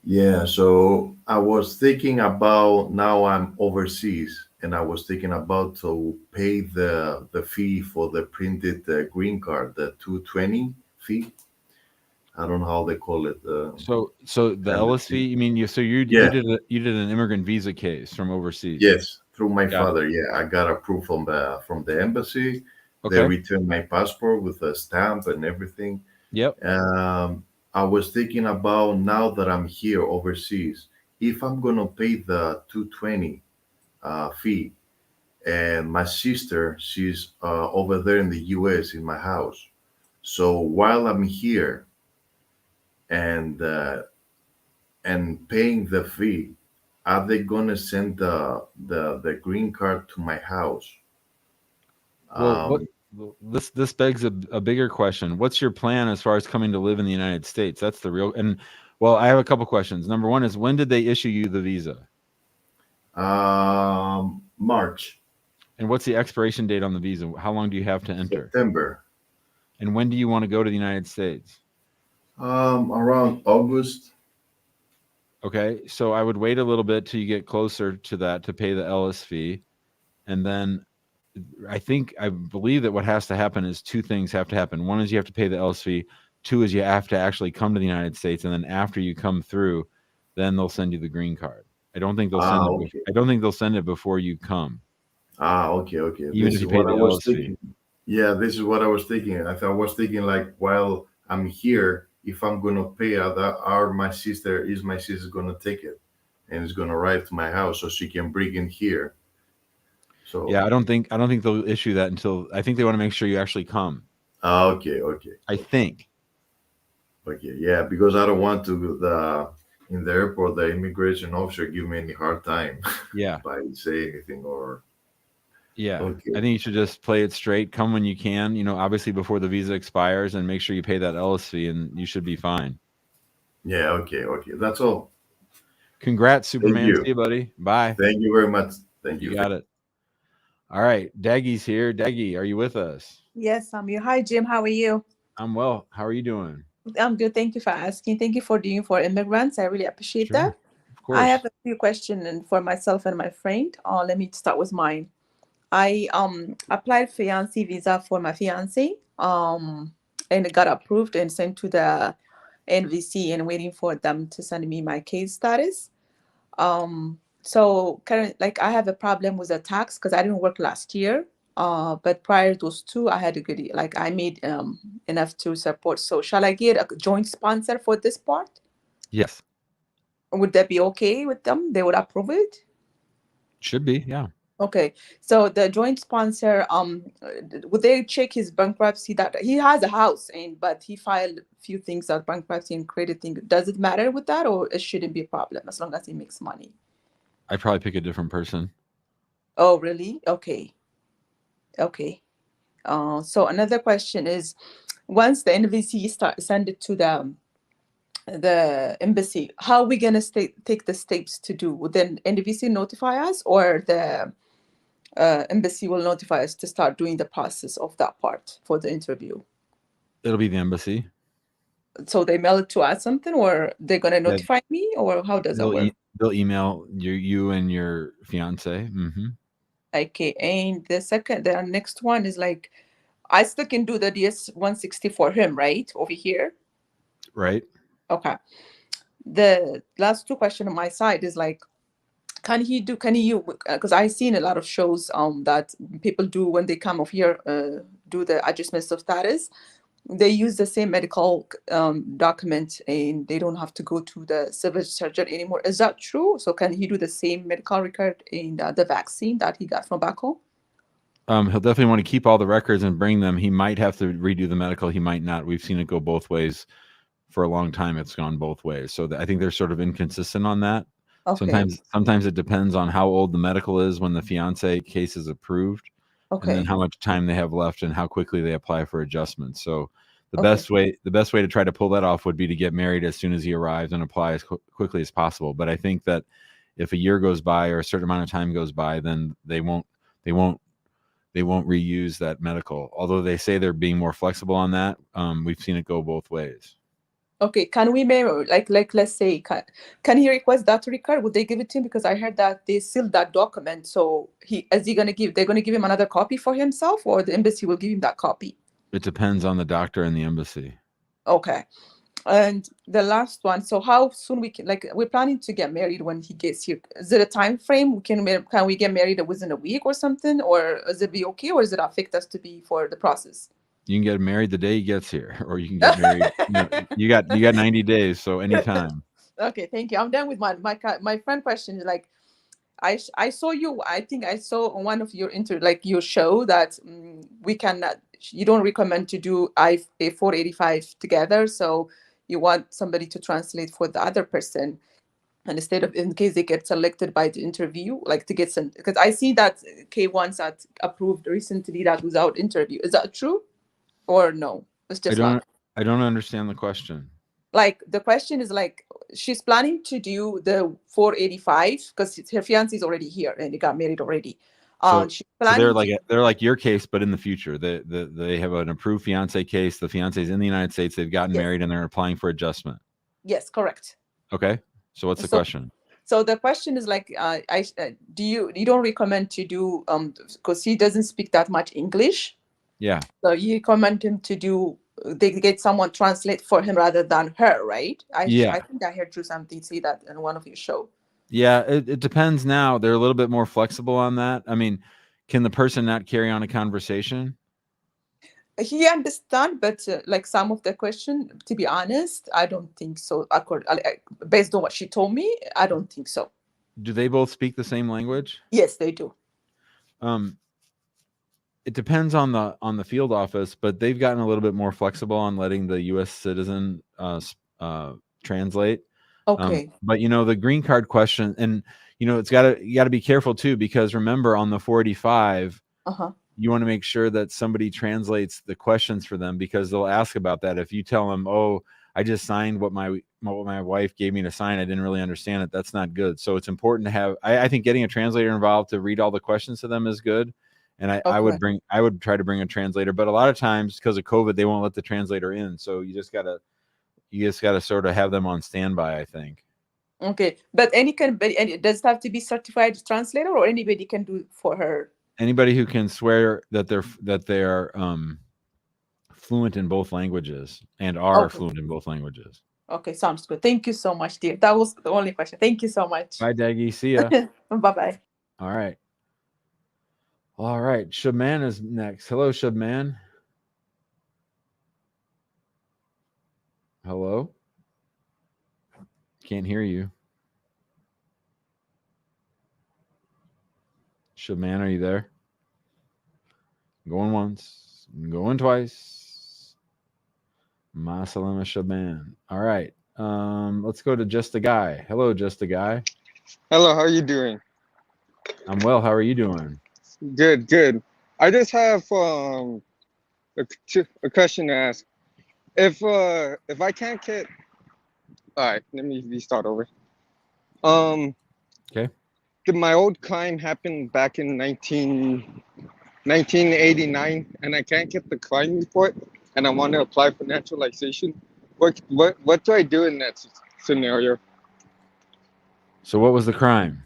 [SPEAKER 8] yeah. So I was thinking about now I'm overseas, and I was thinking about to pay the fee for the printed green card, the 220 fee. I don't know how they call it.
[SPEAKER 1] So the Ellis fee. You mean you did an immigrant visa case from overseas?
[SPEAKER 8] Yes, through my
[SPEAKER 1] Got
[SPEAKER 8] father. Yeah, I got approved from the embassy.
[SPEAKER 1] Okay.
[SPEAKER 8] They returned my passport with a stamp and everything.
[SPEAKER 1] Yep.
[SPEAKER 8] I was thinking about now that I'm here overseas, if I'm gonna pay the 220 fee, and my sister, she's over there in the U.S. in my house. So while I'm here and paying the fee, are they gonna send the green card to my house?
[SPEAKER 1] Well, this begs a bigger question. What's your plan as far as coming to live in the United States? That's the real. And well, I have a couple questions. Number one is, when did they issue you the visa?
[SPEAKER 8] March.
[SPEAKER 1] And what's the expiration date on the visa? How long do you have to enter?
[SPEAKER 8] September.
[SPEAKER 1] And when do you want to go to the United States?
[SPEAKER 8] Around August.
[SPEAKER 1] Okay, so I would wait a little bit till you get closer to that to pay the Ellis fee, and then I believe that what has to happen is two things have to happen. One is you have to pay the Ellis fee. Two is you have to actually come to the United States, and then after you come through, then they'll send you the green card. I don't think they'll send it.
[SPEAKER 8] Okay.
[SPEAKER 1] I don't think they'll send it before you come,
[SPEAKER 8] Okay, okay.
[SPEAKER 1] even
[SPEAKER 8] This
[SPEAKER 1] if
[SPEAKER 8] is
[SPEAKER 1] you pay
[SPEAKER 8] what I
[SPEAKER 1] the
[SPEAKER 8] was
[SPEAKER 1] Ellis fee.
[SPEAKER 8] thinking. Yeah, this is what I was thinking. I was thinking like while I'm here, if I'm gonna pay that, or my sister gonna take it, and it's gonna arrive to my house so she can bring it here. So
[SPEAKER 1] Yeah, I don't think they'll issue that until I think they want to make sure you actually come.
[SPEAKER 8] okay, okay,
[SPEAKER 1] I think.
[SPEAKER 8] okay. Yeah, because I don't want to the in the airport the immigration officer give me any hard time
[SPEAKER 1] Yeah.
[SPEAKER 8] by saying anything or
[SPEAKER 1] Yeah. I
[SPEAKER 8] okay.
[SPEAKER 1] think you should just play it straight. Come when you can, obviously before the visa expires, and make sure you pay that Ellis fee, and you should be fine.
[SPEAKER 8] Yeah, okay, okay. That's all.
[SPEAKER 1] Congrats,
[SPEAKER 8] Thank
[SPEAKER 1] Superman. See
[SPEAKER 8] you.
[SPEAKER 1] you, buddy. Bye.
[SPEAKER 8] Thank you very much. Thank
[SPEAKER 1] You
[SPEAKER 8] you.
[SPEAKER 1] got it. All right. Daggy's here. Daggy, are you with us?
[SPEAKER 9] Yes, I'm here. Hi, Jim. How are you?
[SPEAKER 1] I'm well. How are you doing?
[SPEAKER 9] I'm good. Thank you for asking. Thank you for doing for immigrants. I really appreciate
[SPEAKER 1] Sure.
[SPEAKER 9] that.
[SPEAKER 1] Of
[SPEAKER 9] I
[SPEAKER 1] course.
[SPEAKER 9] have a few questions for myself and my friend. Let me start with mine. I applied fiancé visa for my fiance and it got approved and sent to the NVC and waiting for them to send me my case status. So current like I have a problem with the tax because I didn't work last year. But prior to those two, I had a good like I made enough to support. So shall I get a joint sponsor for this part?
[SPEAKER 1] Yes.
[SPEAKER 9] Would that be okay with them? They would approve it?
[SPEAKER 1] Should be. Yeah.
[SPEAKER 9] Okay. So the joint sponsor, would they check his bankruptcy that he has a house and but he filed a few things on bankruptcy and credit thing. Does it matter with that or it shouldn't be a problem as long as he makes money?
[SPEAKER 1] I'd probably pick a different person.
[SPEAKER 9] Oh, really? Okay. Okay. So another question is, once the NVC send it to the embassy, how are we gonna take the steps to do? Would then NVC notify us, or the embassy will notify us to start doing the process of that part for the interview?
[SPEAKER 1] It'll be the embassy.
[SPEAKER 9] So they mail it to us something, or they're gonna
[SPEAKER 1] Yeah.
[SPEAKER 9] notify me, or how does that work?
[SPEAKER 1] They'll email you and your fiance. Mm-hmm.
[SPEAKER 9] Okay, and the next one is like, I still can do the DS 160 for him, right? Over here.
[SPEAKER 1] Right.
[SPEAKER 9] Okay. The last two questions on my side is like, can he because I've seen a lot of shows that people do when they come over here, do the adjustments of status. They use the same medical document and they don't have to go to the civil surgeon anymore. Is that true? So can he do the same medical record in the vaccine that he got from back home?
[SPEAKER 1] He'll definitely want to keep all the records and bring them. He might have to redo the medical. He might not. We've seen it go both ways. For a long time, it's gone both ways. So I think they're sort of inconsistent on that.
[SPEAKER 9] Okay.
[SPEAKER 1] Sometimes it depends on how old the medical is when the fiance case is approved, and then
[SPEAKER 9] Okay.
[SPEAKER 1] how much time they have left and how quickly they apply for adjustments. So the
[SPEAKER 9] Okay.
[SPEAKER 1] best way to try to pull that off would be to get married as soon as he arrives and apply as quickly as possible. But I think that if a year goes by or a certain amount of time goes by, then they won't reuse that medical. Although they say they're being more flexible on that, we've seen it go both ways.
[SPEAKER 9] Okay, can we like let's say can he request that record? Would they give it to him? Because I heard that they sealed that document. So they're gonna give him another copy for himself, or the embassy will give him that copy?
[SPEAKER 1] It depends on the doctor and the embassy.
[SPEAKER 9] Okay. And the last one, so how soon we can, like, we're planning to get married when he gets here. Is it a time frame? Can we get married within a week or something, or is it be okay, or does it affect us to be for the process?
[SPEAKER 1] You can get married the day he gets here, or you can get married. You got 90 days, so anytime.
[SPEAKER 9] Okay, thank you. I'm done with my friend question is like, I saw you. I think I saw on one of your your show that we cannot. You don't recommend to do a 485 together. So you want somebody to translate for the other person, and instead of in case they get selected by the interview, like to get some. Because I see that K1s that approved recently that without interview. Is that true, or no? It's just luck.
[SPEAKER 1] I don't understand the question.
[SPEAKER 9] Like the question is like, she's planning to do the 485 because her fiance is already here and they got married already. She's planning
[SPEAKER 1] they're like your case, but in the future. They have an approved fiance case. The fiance is in the United States. They've gotten
[SPEAKER 9] Yes.
[SPEAKER 1] married and they're applying for adjustment.
[SPEAKER 9] Yes, correct.
[SPEAKER 1] Okay. So what's the
[SPEAKER 9] So
[SPEAKER 1] question?
[SPEAKER 9] so the question is like, do you don't recommend to do because he doesn't speak that much English,
[SPEAKER 1] Yeah.
[SPEAKER 9] so you recommend him to do they get someone translate for him rather than her, right?
[SPEAKER 1] Yeah.
[SPEAKER 9] I think I heard you something say that in one of your show.
[SPEAKER 1] Yeah, it depends now. They're a little bit more flexible on that. I mean, can the person not carry on a conversation?
[SPEAKER 9] He understand, but like some of the question, to be honest, I don't think so. Based on what she told me, I don't think so.
[SPEAKER 1] Do they both speak the same language?
[SPEAKER 9] Yes, they do.
[SPEAKER 1] It depends on the field office, but they've gotten a little bit more flexible on letting the U.S. citizen translate.
[SPEAKER 9] Okay.
[SPEAKER 1] But the green card question, and you got to be careful too, because remember on the 485, you want to make sure that somebody translates the questions for them, because they'll ask about that. If you tell them, "Oh, I just signed what my wife gave me to sign, I didn't really understand it," that's not good. So it's important to have. I think getting a translator involved to read all the questions to them is good. And I would try to bring a translator, but a lot of times because of COVID, they won't let the translator in. So you just gotta sort of have them on standby, I think.
[SPEAKER 9] Okay, but does it have to be certified translator, or anybody can do it for her?
[SPEAKER 1] Anybody who can swear that they are fluent in both languages and are fluent in both languages.
[SPEAKER 9] Okay, sounds good. Thank you so much, dear. That was the only question. Thank you so much.
[SPEAKER 1] Bye, Daggy. See ya.
[SPEAKER 9] Bye-bye.
[SPEAKER 1] All right. All right. Shabman is next. Hello, Shabman. Hello. Can't hear you. Shabman, are you there? Going once, going twice. Masalama Shaban. All right. Let's go to Just a Guy. Hello, Just a Guy.
[SPEAKER 10] Hello, how are you doing?
[SPEAKER 1] I'm well. How are you doing?
[SPEAKER 10] Good, good. I just have a question to ask. If I can't get, all right, let me restart over.
[SPEAKER 1] Okay.
[SPEAKER 10] My old crime happened back in 1989, and I can't get the crime report, and I want to apply for naturalization. What do I do in that scenario?
[SPEAKER 1] So what was the crime?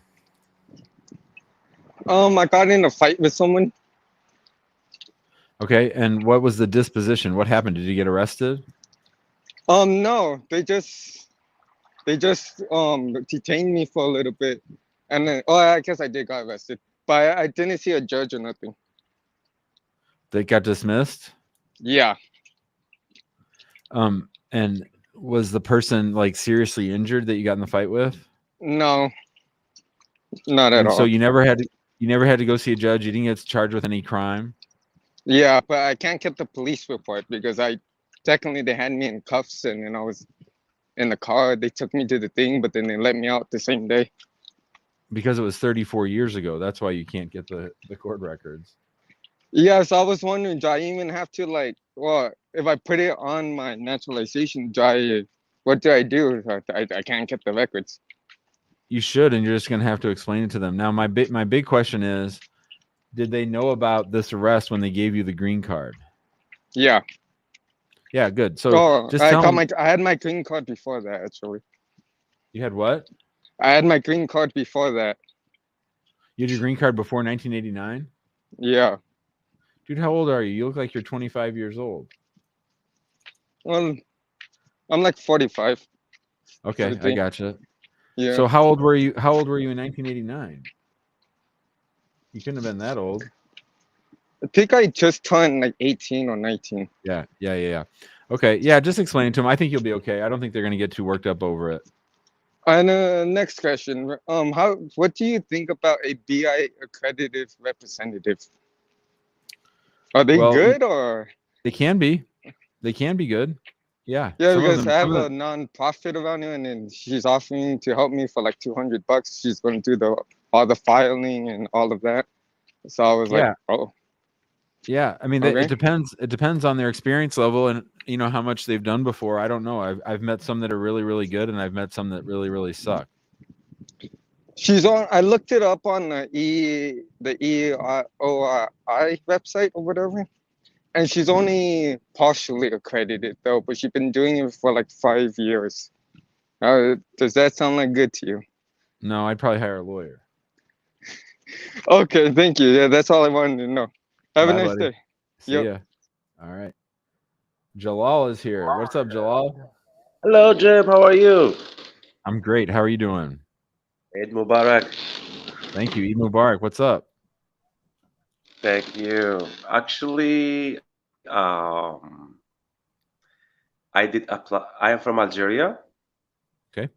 [SPEAKER 10] I got in a fight with someone.
[SPEAKER 1] Okay, and what was the disposition? What happened? Did you get arrested?
[SPEAKER 10] No, they just detained me for a little bit, and then I guess I did got arrested, but I didn't see a judge or nothing.
[SPEAKER 1] They got dismissed?
[SPEAKER 10] Yeah.
[SPEAKER 1] And was the person like seriously injured that you got in the fight with?
[SPEAKER 10] No, not at all.
[SPEAKER 1] So you never had to go see a judge. You didn't get charged with any crime.
[SPEAKER 10] Yeah, but I can't get the police report because technically they had me in cuffs, and then I was in the car. They took me to the thing, but then they let me out the same day.
[SPEAKER 1] Because it was 34 years ago. That's why you can't get the court records.
[SPEAKER 10] Yeah, so I was wondering, do I even have to if I put it on my naturalization, what do I do? I can't get the records.
[SPEAKER 1] You should, and you're just gonna have to explain it to them. Now, my big question is, did they know about this arrest when they gave you the green card?
[SPEAKER 10] Yeah.
[SPEAKER 1] Yeah, good. So just tell them.
[SPEAKER 10] I had my green card before that, actually.
[SPEAKER 1] You had what?
[SPEAKER 10] I had my green card before that.
[SPEAKER 1] You had your green card before 1989?
[SPEAKER 10] Yeah.
[SPEAKER 1] Dude, how old are you? You look like you're 25 years old.
[SPEAKER 10] Well, I'm like 45.
[SPEAKER 1] Okay, I gotcha.
[SPEAKER 10] Yeah.
[SPEAKER 1] So how old were you? How old were you in 1989? You couldn't have been that old.
[SPEAKER 10] I think I just turned like 18 or 19.
[SPEAKER 1] Yeah. Okay, yeah, just explain it to them. I think you'll be okay. I don't think they're gonna get too worked up over it.
[SPEAKER 10] And next question. What do you think about a BI accredited representative? Are they good or?
[SPEAKER 1] They can be. They can be good. Yeah.
[SPEAKER 10] Yeah, because I have a non-profit around here, and then she's offering to help me for like $200. She's going to do all the filing and all of that. So I was like, oh.
[SPEAKER 1] Yeah, I mean, it depends. It depends on their experience level and how much they've done before. I don't know. I've met some that are really, really good, and I've met some that really, really suck.
[SPEAKER 10] She's on. I looked it up on the EOI website or whatever, and she's only partially accredited though. But she's been doing it for like 5 years. Does that sound like good to you?
[SPEAKER 1] No, I'd probably hire a lawyer.
[SPEAKER 10] Okay, thank you. Yeah, that's all I wanted to know. Have a
[SPEAKER 1] Bye,
[SPEAKER 10] nice
[SPEAKER 1] buddy.
[SPEAKER 10] day.
[SPEAKER 1] See
[SPEAKER 10] Yep.
[SPEAKER 1] ya. All right. Jalal is here. What's up, Jalal?
[SPEAKER 11] Hello, Jim. How are you?
[SPEAKER 1] I'm great. How are you doing?
[SPEAKER 11] Eid Mubarak.
[SPEAKER 1] Thank you. Eid Mubarak. What's up?
[SPEAKER 11] Thank you. Actually, I did apply. I am from Algeria,
[SPEAKER 1] Okay.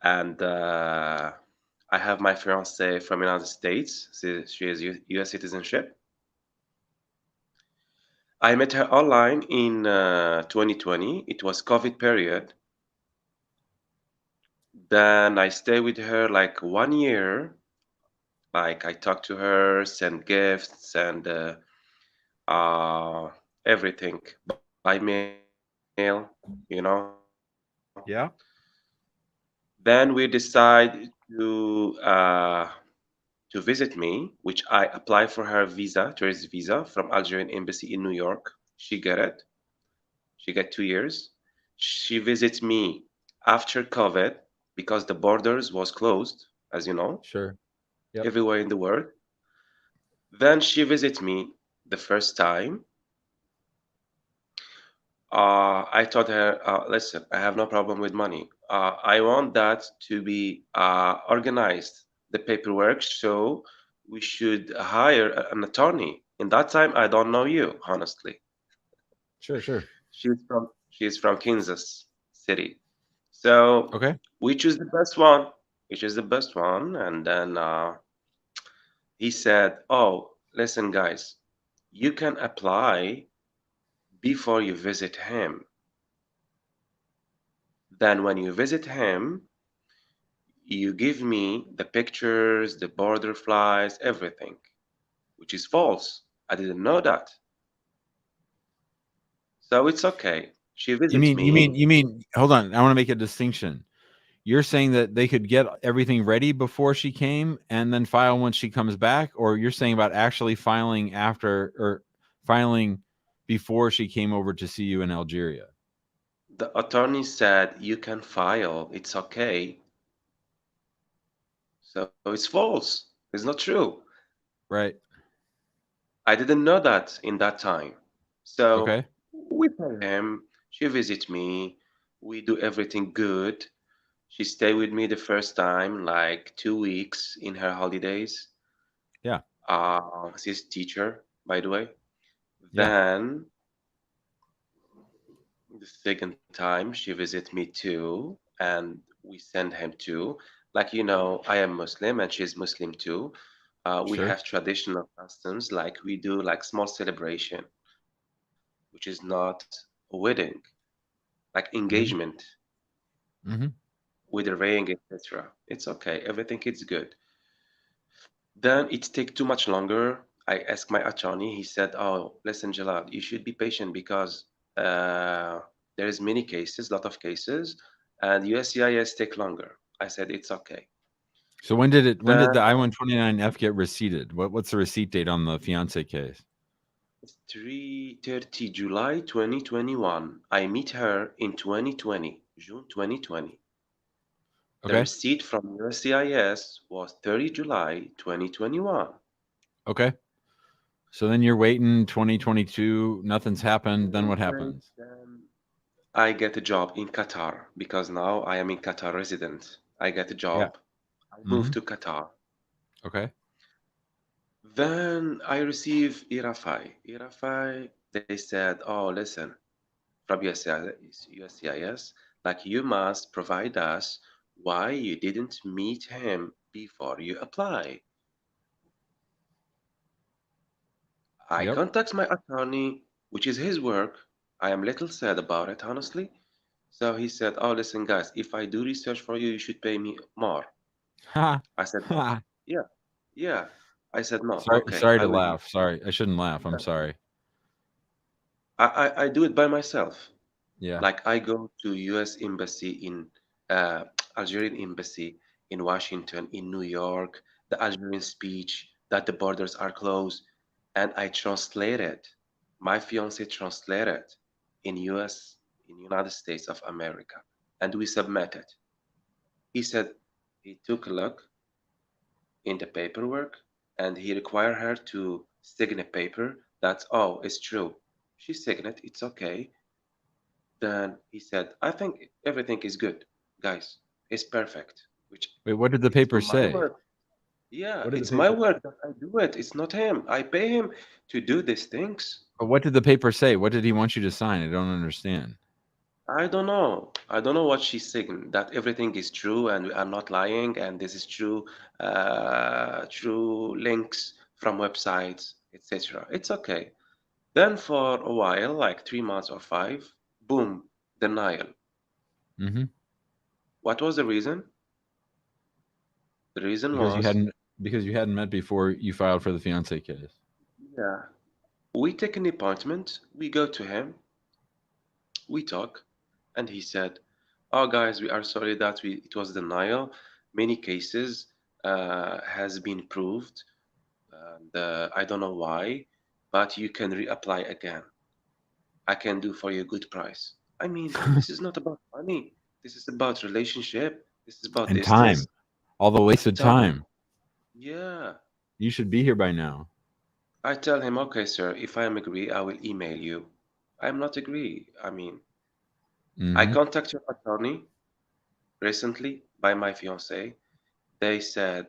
[SPEAKER 11] and I have my fiance from United States. She is U.S. citizenship. I met her online in 2020. It was COVID period. Then I stay with her like 1 year. Like I talk to her, send gifts, and uh, everything by mail,
[SPEAKER 1] Yeah.
[SPEAKER 11] Then we decide to visit me, which I apply for her visa, tourist visa from Algerian embassy in New York. She get it. She get 2 years. She visits me after COVID because the borders was closed, as you know,
[SPEAKER 1] Sure. Yep.
[SPEAKER 11] everywhere in the world. Then she visits me the first time. I told her, listen, I have no problem with money. I want that to be organized, the paperwork. So we should hire an attorney. In that time, I don't know you, honestly.
[SPEAKER 1] Sure. Sure.
[SPEAKER 11] She's from Kansas City. So
[SPEAKER 1] Okay.
[SPEAKER 11] we choose the best one. We choose the best one, and then he said, "Oh, listen, guys, you can apply before you visit him. Then when you visit him, you give me the pictures, the border flies, everything, which is false. I didn't know that. So it's okay. She
[SPEAKER 1] You
[SPEAKER 11] visits
[SPEAKER 1] mean you
[SPEAKER 11] me.
[SPEAKER 1] mean you mean hold on. I want to make a distinction. You're saying that they could get everything ready before she came and then file when she comes back, or you're saying about actually filing after or filing before she came over to see you in Algeria?
[SPEAKER 11] The attorney said you can file. It's okay. So it's false. It's not true.
[SPEAKER 1] Right.
[SPEAKER 11] I didn't know that in that time. So
[SPEAKER 1] Okay.
[SPEAKER 11] we pay him. She visits me. We do everything good. She stayed with me the first time, like 2 weeks in her holidays.
[SPEAKER 1] Yeah.
[SPEAKER 11] She's a teacher, by the way.
[SPEAKER 1] Yeah.
[SPEAKER 11] Then the second time she visit me too, and we send him too. Like I am Muslim and she's Muslim too. We
[SPEAKER 1] Sure.
[SPEAKER 11] have traditional customs, like we do like small celebration, which is not a wedding, like
[SPEAKER 1] Mhm.
[SPEAKER 11] engagement
[SPEAKER 1] Mhm.
[SPEAKER 11] with a ring, etc. It's okay, everything is good. Then it take too much longer. I asked my attorney. He said, "Oh, listen, Jalal, you should be patient because uh, there is many cases, lot of cases, and USCIS take longer." I said, "It's okay."
[SPEAKER 1] So when did the
[SPEAKER 11] Then
[SPEAKER 1] I-129F get receipted? What's the receipt date on the fiance case?
[SPEAKER 11] it's 3:30 July 2021. I meet her in 2020, June 2020. The
[SPEAKER 1] Okay.
[SPEAKER 11] receipt from USCIS was 30 July 2021.
[SPEAKER 1] Okay. So then you're waiting 2022, nothing's happened, then what
[SPEAKER 11] And
[SPEAKER 1] happens?
[SPEAKER 11] then I get a job in Qatar because now I am in Qatar resident. I get a
[SPEAKER 1] Yeah.
[SPEAKER 11] job. I move
[SPEAKER 1] Mhm.
[SPEAKER 11] to Qatar.
[SPEAKER 1] Okay.
[SPEAKER 11] Then I receive Irafai. Irafai, they said, "Oh, listen, from USCIS, like you must provide us why you didn't meet him before you apply." I
[SPEAKER 1] Yep.
[SPEAKER 11] contact my attorney, which is his work. I am little sad about it, honestly. So he said, "Oh, listen, guys, if I do research for you, you should pay me more."
[SPEAKER 1] Ha.
[SPEAKER 11] I said, "Oh,
[SPEAKER 1] Ha.
[SPEAKER 11] yeah, yeah." I said, "No,
[SPEAKER 1] Sorry
[SPEAKER 11] okay,
[SPEAKER 1] sorry
[SPEAKER 11] I
[SPEAKER 1] to
[SPEAKER 11] will do it."
[SPEAKER 1] laugh. Sorry. I shouldn't laugh. I'm
[SPEAKER 11] Yeah.
[SPEAKER 1] sorry.
[SPEAKER 11] I do it by myself.
[SPEAKER 1] Yeah.
[SPEAKER 11] Like I go to U.S. embassy in uh, Algerian embassy in Washington, in New York, the Algerian speech that the borders are closed, and I translate it. My fiance translated in U.S. in United States of America, and we submitted. He said he took a look in the paperwork and he required her to sign a paper that, oh, it's true. She signed it, it's okay. Then he said, I think everything is good, guys. It's perfect. Which
[SPEAKER 1] Wait, what did the
[SPEAKER 11] it's
[SPEAKER 1] paper
[SPEAKER 11] my
[SPEAKER 1] say?
[SPEAKER 11] work. Yeah,
[SPEAKER 1] What did the
[SPEAKER 11] it's my
[SPEAKER 1] paper?
[SPEAKER 11] work that I do it. It's not him. I pay him to do these things.
[SPEAKER 1] But what did the paper say? What did he want you to sign? I don't understand.
[SPEAKER 11] I don't know. I don't know what she's saying. That everything is true and we are not lying, and this is true, true links from websites, etc. It's okay. Then for a while, like 3 months or five, boom, denial.
[SPEAKER 1] Mm-hmm.
[SPEAKER 11] What was the reason? The reason
[SPEAKER 1] Because you
[SPEAKER 11] was,
[SPEAKER 1] hadn't met before you filed for the fiance case.
[SPEAKER 11] yeah, we take an appointment, we go to him, we talk, and he said, "Oh, guys, we are sorry that it was denial. Many cases has been proved, and I don't know why, but you can reapply again. I can do for you a good price." I mean, this is not about money. This is about relationship. This is about
[SPEAKER 1] And time.
[SPEAKER 11] distance
[SPEAKER 1] All the
[SPEAKER 11] and
[SPEAKER 1] wasted
[SPEAKER 11] time.
[SPEAKER 1] time.
[SPEAKER 11] Yeah.
[SPEAKER 1] You should be here by now.
[SPEAKER 11] I tell him, okay, sir, if I am agree, I will email you. I'm not agree. I mean, I
[SPEAKER 1] Mm-hmm.
[SPEAKER 11] contact your attorney recently by my fiance. They said,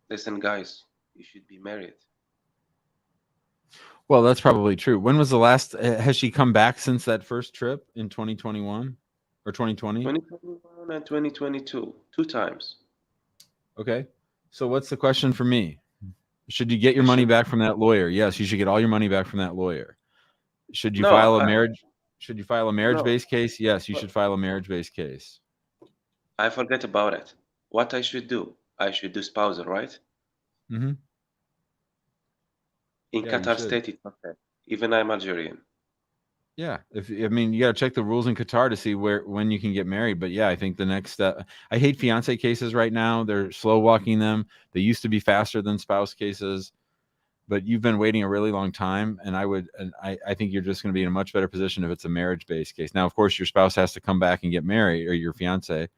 [SPEAKER 11] listen, guys, you should be married.
[SPEAKER 1] Well, that's probably true. When was the last? Has she come back since that first trip in 2021 or 2020?
[SPEAKER 11] 2021 and 2022, 2 times.
[SPEAKER 1] Okay. So what's the question for me? Should you get your
[SPEAKER 11] You
[SPEAKER 1] money
[SPEAKER 11] should.
[SPEAKER 1] back from that lawyer? Yes, you should get all your money back from that lawyer. Should you
[SPEAKER 11] No,
[SPEAKER 1] file a marriage? Should you file a
[SPEAKER 11] no.
[SPEAKER 1] marriage-based case? Yes, you
[SPEAKER 11] But
[SPEAKER 1] should file a marriage-based case.
[SPEAKER 11] I forget about it. What I should do? I should do spousal, right?
[SPEAKER 1] Mm-hmm.
[SPEAKER 11] In
[SPEAKER 1] Yeah, you
[SPEAKER 11] Qatar
[SPEAKER 1] should.
[SPEAKER 11] state, it's okay. Even I'm Algerian.
[SPEAKER 1] Yeah, if I mean, you got to check the rules in Qatar to see when you can get married. But yeah, I think the next step. I hate fiance cases right now. They're slow walking them. They used to be faster than spouse cases, but you've been waiting a really long time, and I think you're just going to be in a much better position if it's a marriage based case. Now, of course, your spouse has to come back and get married, or your fiance.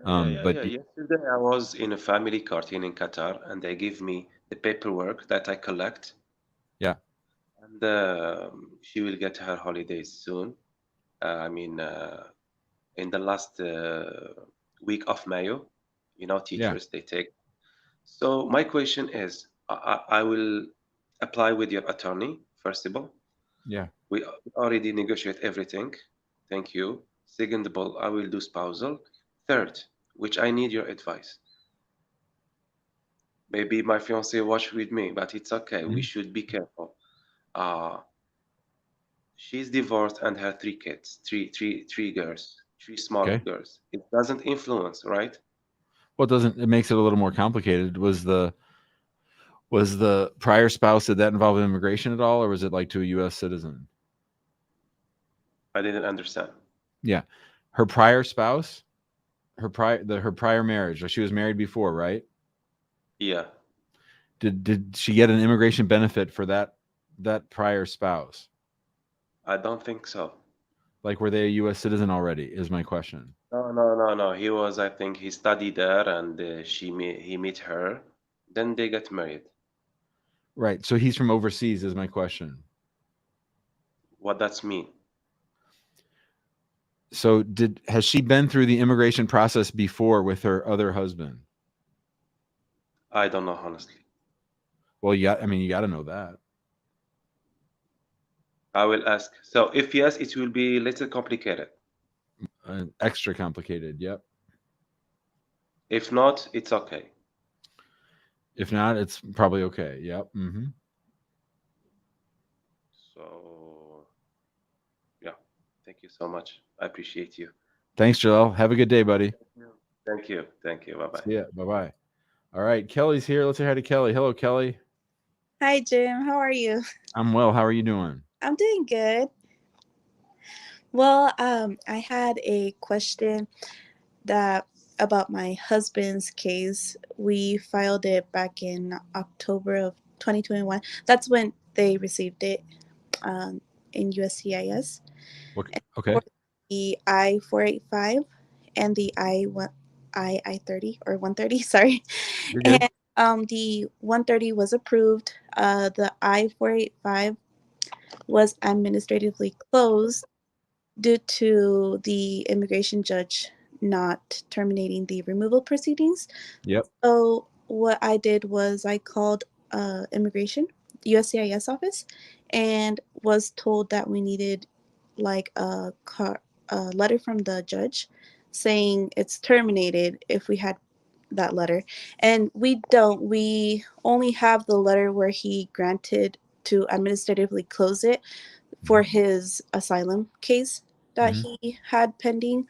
[SPEAKER 1] But
[SPEAKER 11] Yesterday I was in a family cartoon in Qatar, and they give me the paperwork that I collect,
[SPEAKER 1] yeah,
[SPEAKER 11] and she will get her holidays soon. I mean, in the last week of Mayo,
[SPEAKER 1] yeah,
[SPEAKER 11] teachers they take. So my question is, I will apply with your attorney first of all.
[SPEAKER 1] yeah.
[SPEAKER 11] We already negotiate everything. Thank you. Second of all, I will do spousal. Third, which I need your advice. Maybe my fiance watch with me, but it's okay. We
[SPEAKER 1] Mhm.
[SPEAKER 11] should be careful. Uh, she's divorced and had 3 kids, three girls, three small
[SPEAKER 1] Okay.
[SPEAKER 11] girls. It doesn't influence, right?
[SPEAKER 1] Well, it makes it a little more complicated. Was the prior spouse, did that involve immigration at all, or was it like to a U.S. citizen?
[SPEAKER 11] I didn't understand.
[SPEAKER 1] Yeah, her prior spouse, her prior marriage. She was married before, right?
[SPEAKER 11] Yeah,
[SPEAKER 1] Did she get an immigration benefit for that prior spouse?
[SPEAKER 11] I don't think so.
[SPEAKER 1] Like, were they a U.S. citizen already? Is my question.
[SPEAKER 11] No, no, no, no. He was, I think, he studied there, and he met her. Then they got married.
[SPEAKER 1] Right. So he's from overseas. Is my question.
[SPEAKER 11] What that's mean?
[SPEAKER 1] So has she been through the immigration process before with her other husband?
[SPEAKER 11] I don't know, honestly.
[SPEAKER 1] Well, yeah. I mean, you got to know that.
[SPEAKER 11] I will ask. So if yes, it will be a little complicated.
[SPEAKER 1] Extra complicated. Yep.
[SPEAKER 11] If not, it's okay.
[SPEAKER 1] If not, it's probably okay. Yep. Mm-hmm.
[SPEAKER 11] So, yeah. Thank you so much. I appreciate you.
[SPEAKER 1] Thanks, Jalal. Have a good day, buddy.
[SPEAKER 11] Thank you. Thank you. Bye bye.
[SPEAKER 1] See ya. Bye bye. All right, Kelly's here. Let's say hi to Kelly. Hello, Kelly.
[SPEAKER 12] Hi, Jim. How are you?
[SPEAKER 1] I'm well. How are you doing?
[SPEAKER 12] I'm doing good. Well, I had a question that about my husband's case. We filed it back in October of 2021. That's when they received it in USCIS.
[SPEAKER 1] What?
[SPEAKER 12] And
[SPEAKER 1] Okay.
[SPEAKER 12] for the I-485 and the I-30 or 130, sorry.
[SPEAKER 1] You're good.
[SPEAKER 12] And the 130 was approved. The I-485 was administratively closed due to the immigration judge not terminating the removal proceedings.
[SPEAKER 1] Yep.
[SPEAKER 12] So what I did was I called immigration USCIS office and was told that we needed like a letter from the judge saying it's terminated if we had that letter. And we don't. We only have the letter where he granted to administratively close it for his asylum case that
[SPEAKER 1] Mhm.
[SPEAKER 12] he had pending.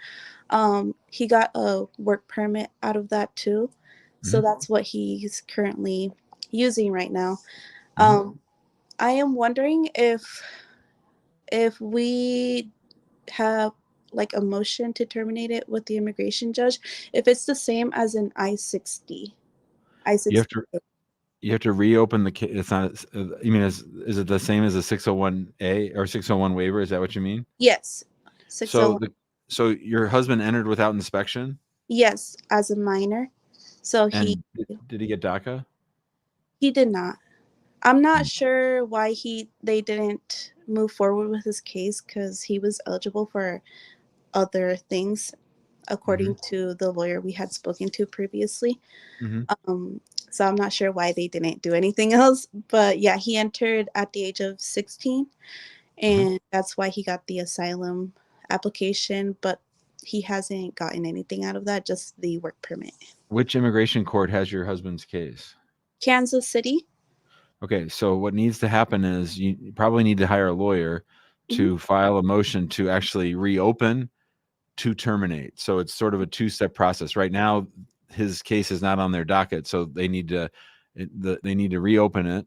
[SPEAKER 12] He got a work permit out of that too. So
[SPEAKER 1] Mhm.
[SPEAKER 12] that's what he's currently using right now.
[SPEAKER 1] Mhm.
[SPEAKER 12] I am wondering if we have like a motion to terminate it with the immigration judge, if it's the same as an I-60.
[SPEAKER 1] You have
[SPEAKER 12] I-60.
[SPEAKER 1] to you have to reopen the case. It's not. You mean is it the same as a 601A or 601 waiver? Is that what you mean?
[SPEAKER 12] Yes.
[SPEAKER 1] So
[SPEAKER 12] 601.
[SPEAKER 1] so your husband entered without inspection,
[SPEAKER 12] Yes, as a minor. So
[SPEAKER 1] and did he get DACA?
[SPEAKER 12] he did not. I'm not
[SPEAKER 1] Mm.
[SPEAKER 12] sure why they didn't move forward with his case because he was eligible for other things according
[SPEAKER 1] Mhm.
[SPEAKER 12] to the lawyer we had spoken to previously.
[SPEAKER 1] Mhm.
[SPEAKER 12] Um, so I'm not sure why they didn't do anything else. But yeah, he entered at the age of 16,
[SPEAKER 1] Mhm.
[SPEAKER 12] and that's why he got the asylum application. But he hasn't gotten anything out of that, just the work permit.
[SPEAKER 1] Which immigration court has your husband's case?
[SPEAKER 12] Kansas City.
[SPEAKER 1] Okay, so what needs to happen is you probably need to hire a lawyer
[SPEAKER 12] Mhm.
[SPEAKER 1] to file a motion to actually reopen to terminate. So it's sort of a two-step process. Right now, his case is not on their docket, so they need to they need to reopen it,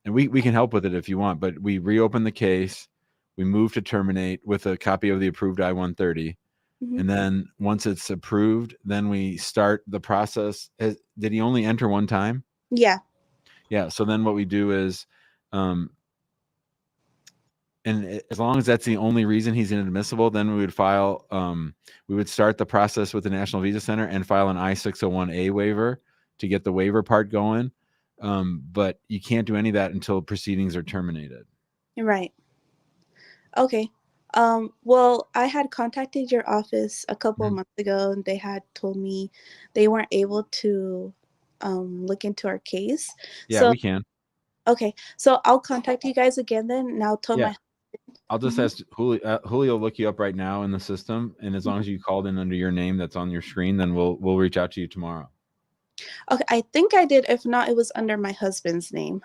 [SPEAKER 1] and we can help with it if you want. But we reopen the case, we move to terminate with a copy of the approved I-130,
[SPEAKER 12] Mhm.
[SPEAKER 1] and then once it's approved, then we start the process. Did he only enter one time?
[SPEAKER 12] Yeah.
[SPEAKER 1] Yeah. So then what we do is, um, and as long as that's the only reason he's inadmissible, then we would start the process with the National Visa Center and file an I-601A waiver to get the waiver part going. But you can't do any of that until proceedings are terminated.
[SPEAKER 12] Right. Okay. Well, I had contacted your office a couple of
[SPEAKER 1] Mhm.
[SPEAKER 12] months ago, and they had told me they weren't able to look into our case.
[SPEAKER 1] Yeah,
[SPEAKER 12] So,
[SPEAKER 1] we can.
[SPEAKER 12] okay. So I'll contact you guys again then, and I'll tell
[SPEAKER 1] Yeah.
[SPEAKER 12] my.
[SPEAKER 1] I'll just
[SPEAKER 12] Mhm.
[SPEAKER 1] ask Julio. Julio will look you up right now in the system, and as long as you called in under your name that's on your screen, then we'll reach out to you tomorrow.
[SPEAKER 12] Okay, I think I did. If not, it was under my husband's name.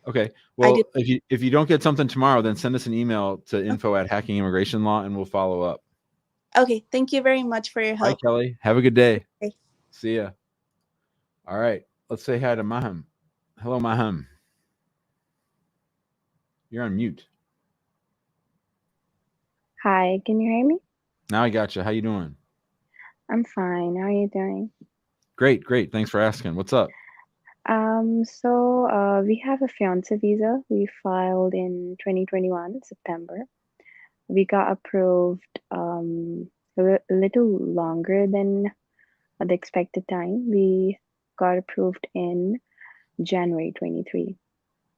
[SPEAKER 1] Okay.
[SPEAKER 12] I did.
[SPEAKER 1] Well, if you don't get something tomorrow, then send us an email to info@hackingimmigration.law, and we'll follow up.
[SPEAKER 12] Okay, thank you very much for your
[SPEAKER 1] All right,
[SPEAKER 12] help.
[SPEAKER 1] Kelly. Have a good day.
[SPEAKER 12] Okay.
[SPEAKER 1] See ya. All right. Let's say hi to Maham. Hello, Maham. You're on mute.
[SPEAKER 13] Hi, can you hear me?
[SPEAKER 1] Now I got you. How you doing?
[SPEAKER 13] I'm fine. How are you doing?
[SPEAKER 1] Great, great. Thanks for asking. What's up?
[SPEAKER 13] We have a fiance visa. We filed in 2021, September. We got approved a little longer than the expected time. We got approved in January 23.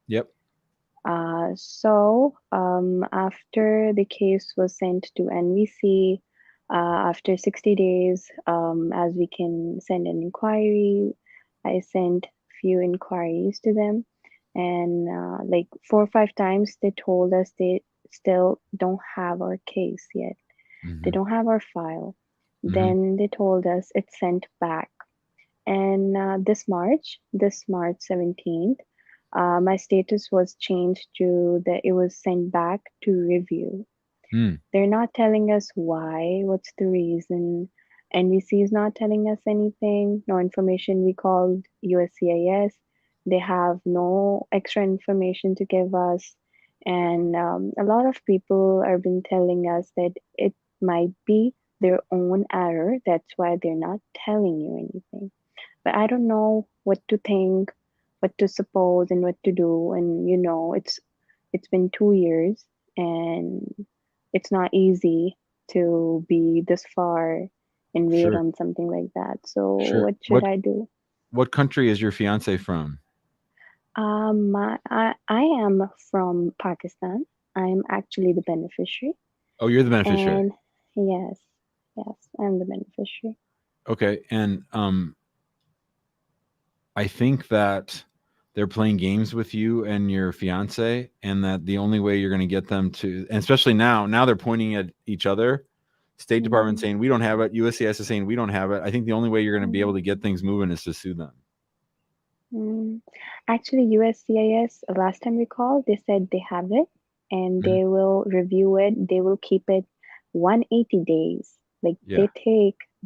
[SPEAKER 1] Yep.
[SPEAKER 13] After the case was sent to NVC, after 60 days, as we can send an inquiry, I sent few inquiries to them, and like 4 or 5 times they told us they still don't have our case yet. They don't have our file.
[SPEAKER 1] Mm-hmm.
[SPEAKER 13] Then they told us it's sent back. And this March 17th, my status was changed to that it was sent back to review.
[SPEAKER 1] Mm.
[SPEAKER 13] They're not telling us why, what's the reason. NVC is not telling us anything, no information. We called USCIS. They have no extra information to give us. And a lot of people have been telling us that it might be their own error. That's why they're not telling you anything. But I don't know what to think, what to suppose, and what to do. And it's been 2 years, and it's not easy to be this far and wait
[SPEAKER 1] Sure.
[SPEAKER 13] on something like that. So
[SPEAKER 1] Sure.
[SPEAKER 13] what should I do?
[SPEAKER 1] What country is your fiance from?
[SPEAKER 13] I am from Pakistan. I'm actually the beneficiary.
[SPEAKER 1] Oh, you're the beneficiary.
[SPEAKER 13] And yes, yes, I'm the beneficiary.
[SPEAKER 1] Okay. And I think that they're playing games with you and your fiance, and that the only way you're going to get them to, and especially now they're pointing at each other. State Department saying we don't have it. USCIS is saying we don't have it. I think the only way you're going to be able to get things moving is to sue them.
[SPEAKER 13] Actually, USCIS, last time we called, they said they have it and they will review it. They will keep it 180 days. Like
[SPEAKER 1] Yeah.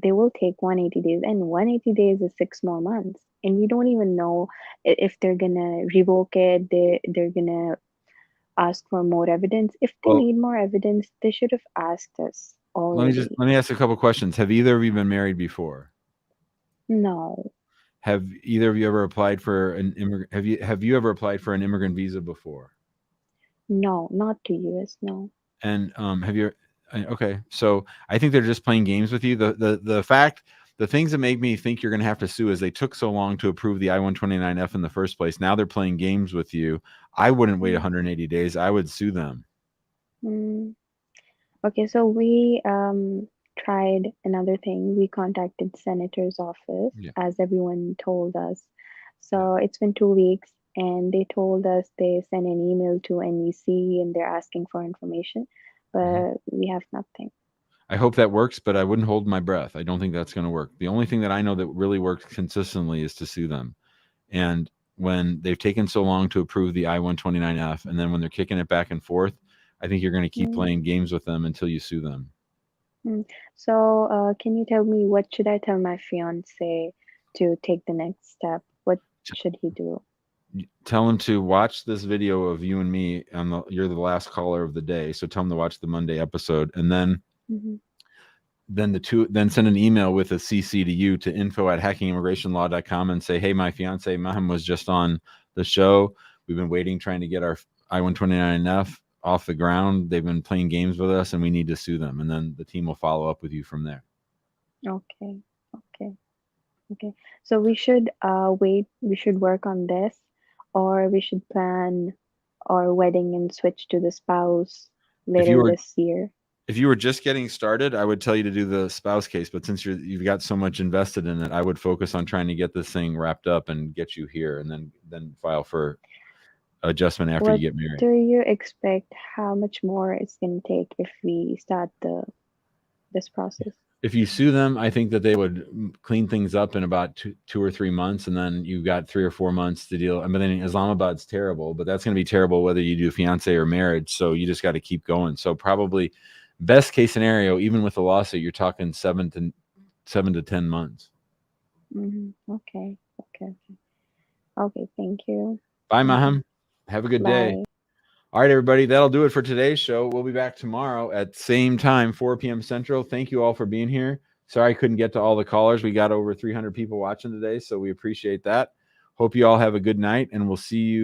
[SPEAKER 13] they will take 180 days, and 180 days is 6 more months. And we don't even know if they're gonna revoke it. They're gonna ask for more evidence. If they
[SPEAKER 1] Well,
[SPEAKER 13] need more evidence, they should have asked us already.
[SPEAKER 1] let me ask a couple questions. Have either of you been married before?
[SPEAKER 13] No,
[SPEAKER 1] Have either of you ever applied for an immigrant? Have you ever applied for an immigrant visa before?
[SPEAKER 13] no, not to US, no.
[SPEAKER 1] And have you? Okay, so I think they're just playing games with you. The things that make me think you're going to have to sue is they took so long to approve the I-129F in the first place. Now they're playing games with you. I wouldn't wait 180 days. I would sue them.
[SPEAKER 13] Okay, so we tried another thing. We contacted senator's office, as everyone told us. So it's been 2 weeks, and they told us they sent an email to NEC and they're asking for information, but we have nothing.
[SPEAKER 1] I hope that works, but I wouldn't hold my breath. I don't think that's going to work. The only thing that I know that really works consistently is to sue them. And when they've taken so long to approve the I-129F, and then when they're kicking it back and forth, I think you're going to keep playing games with them until you sue them.
[SPEAKER 13] So can you tell me, what should I tell my fiance to take the next step? What should he do?
[SPEAKER 1] Tell him to watch this video of you and me on you're the last caller of the day. So tell him to watch the Monday episode, and then then send an email with a CC to you to info@hackingimmigrationlaw.com and say, hey, my fiance Maham was just on the show. We've been waiting, trying to get our I-129F off the ground. They've been playing games with us and we need to sue them. And then the team will follow up with you from there.
[SPEAKER 13] Okay. So we should wait. We should work on this, or we should plan our wedding and switch to the spouse later this year.
[SPEAKER 1] If you were just getting started, I would tell you to do the spouse case. But since you've got so much invested in it, I would focus on trying to get this thing wrapped up and get you here, and then file for adjustment after you get married.
[SPEAKER 13] Do you expect how much more it's going to take if we start this process?
[SPEAKER 1] If you sue them, I think that they would clean things up in about 2 or 3 months, and then you've got 3 or 4 months to deal. I mean, Islamabad's terrible, but that's going to be terrible whether you do fiance or marriage. So you just got to keep going. So probably best case scenario, even with a lawsuit, you're talking 7 to 10 months.
[SPEAKER 13] Okay. Thank you.
[SPEAKER 1] Bye, Maham. Have a good day. All right, everybody, that'll do it for today's show. We'll be back tomorrow at same time, 4 p.m. Central. Thank you all for being here. Sorry I couldn't get to all the callers. We got over 300 people watching today, so we appreciate that. Hope you all have a good night, and we'll see you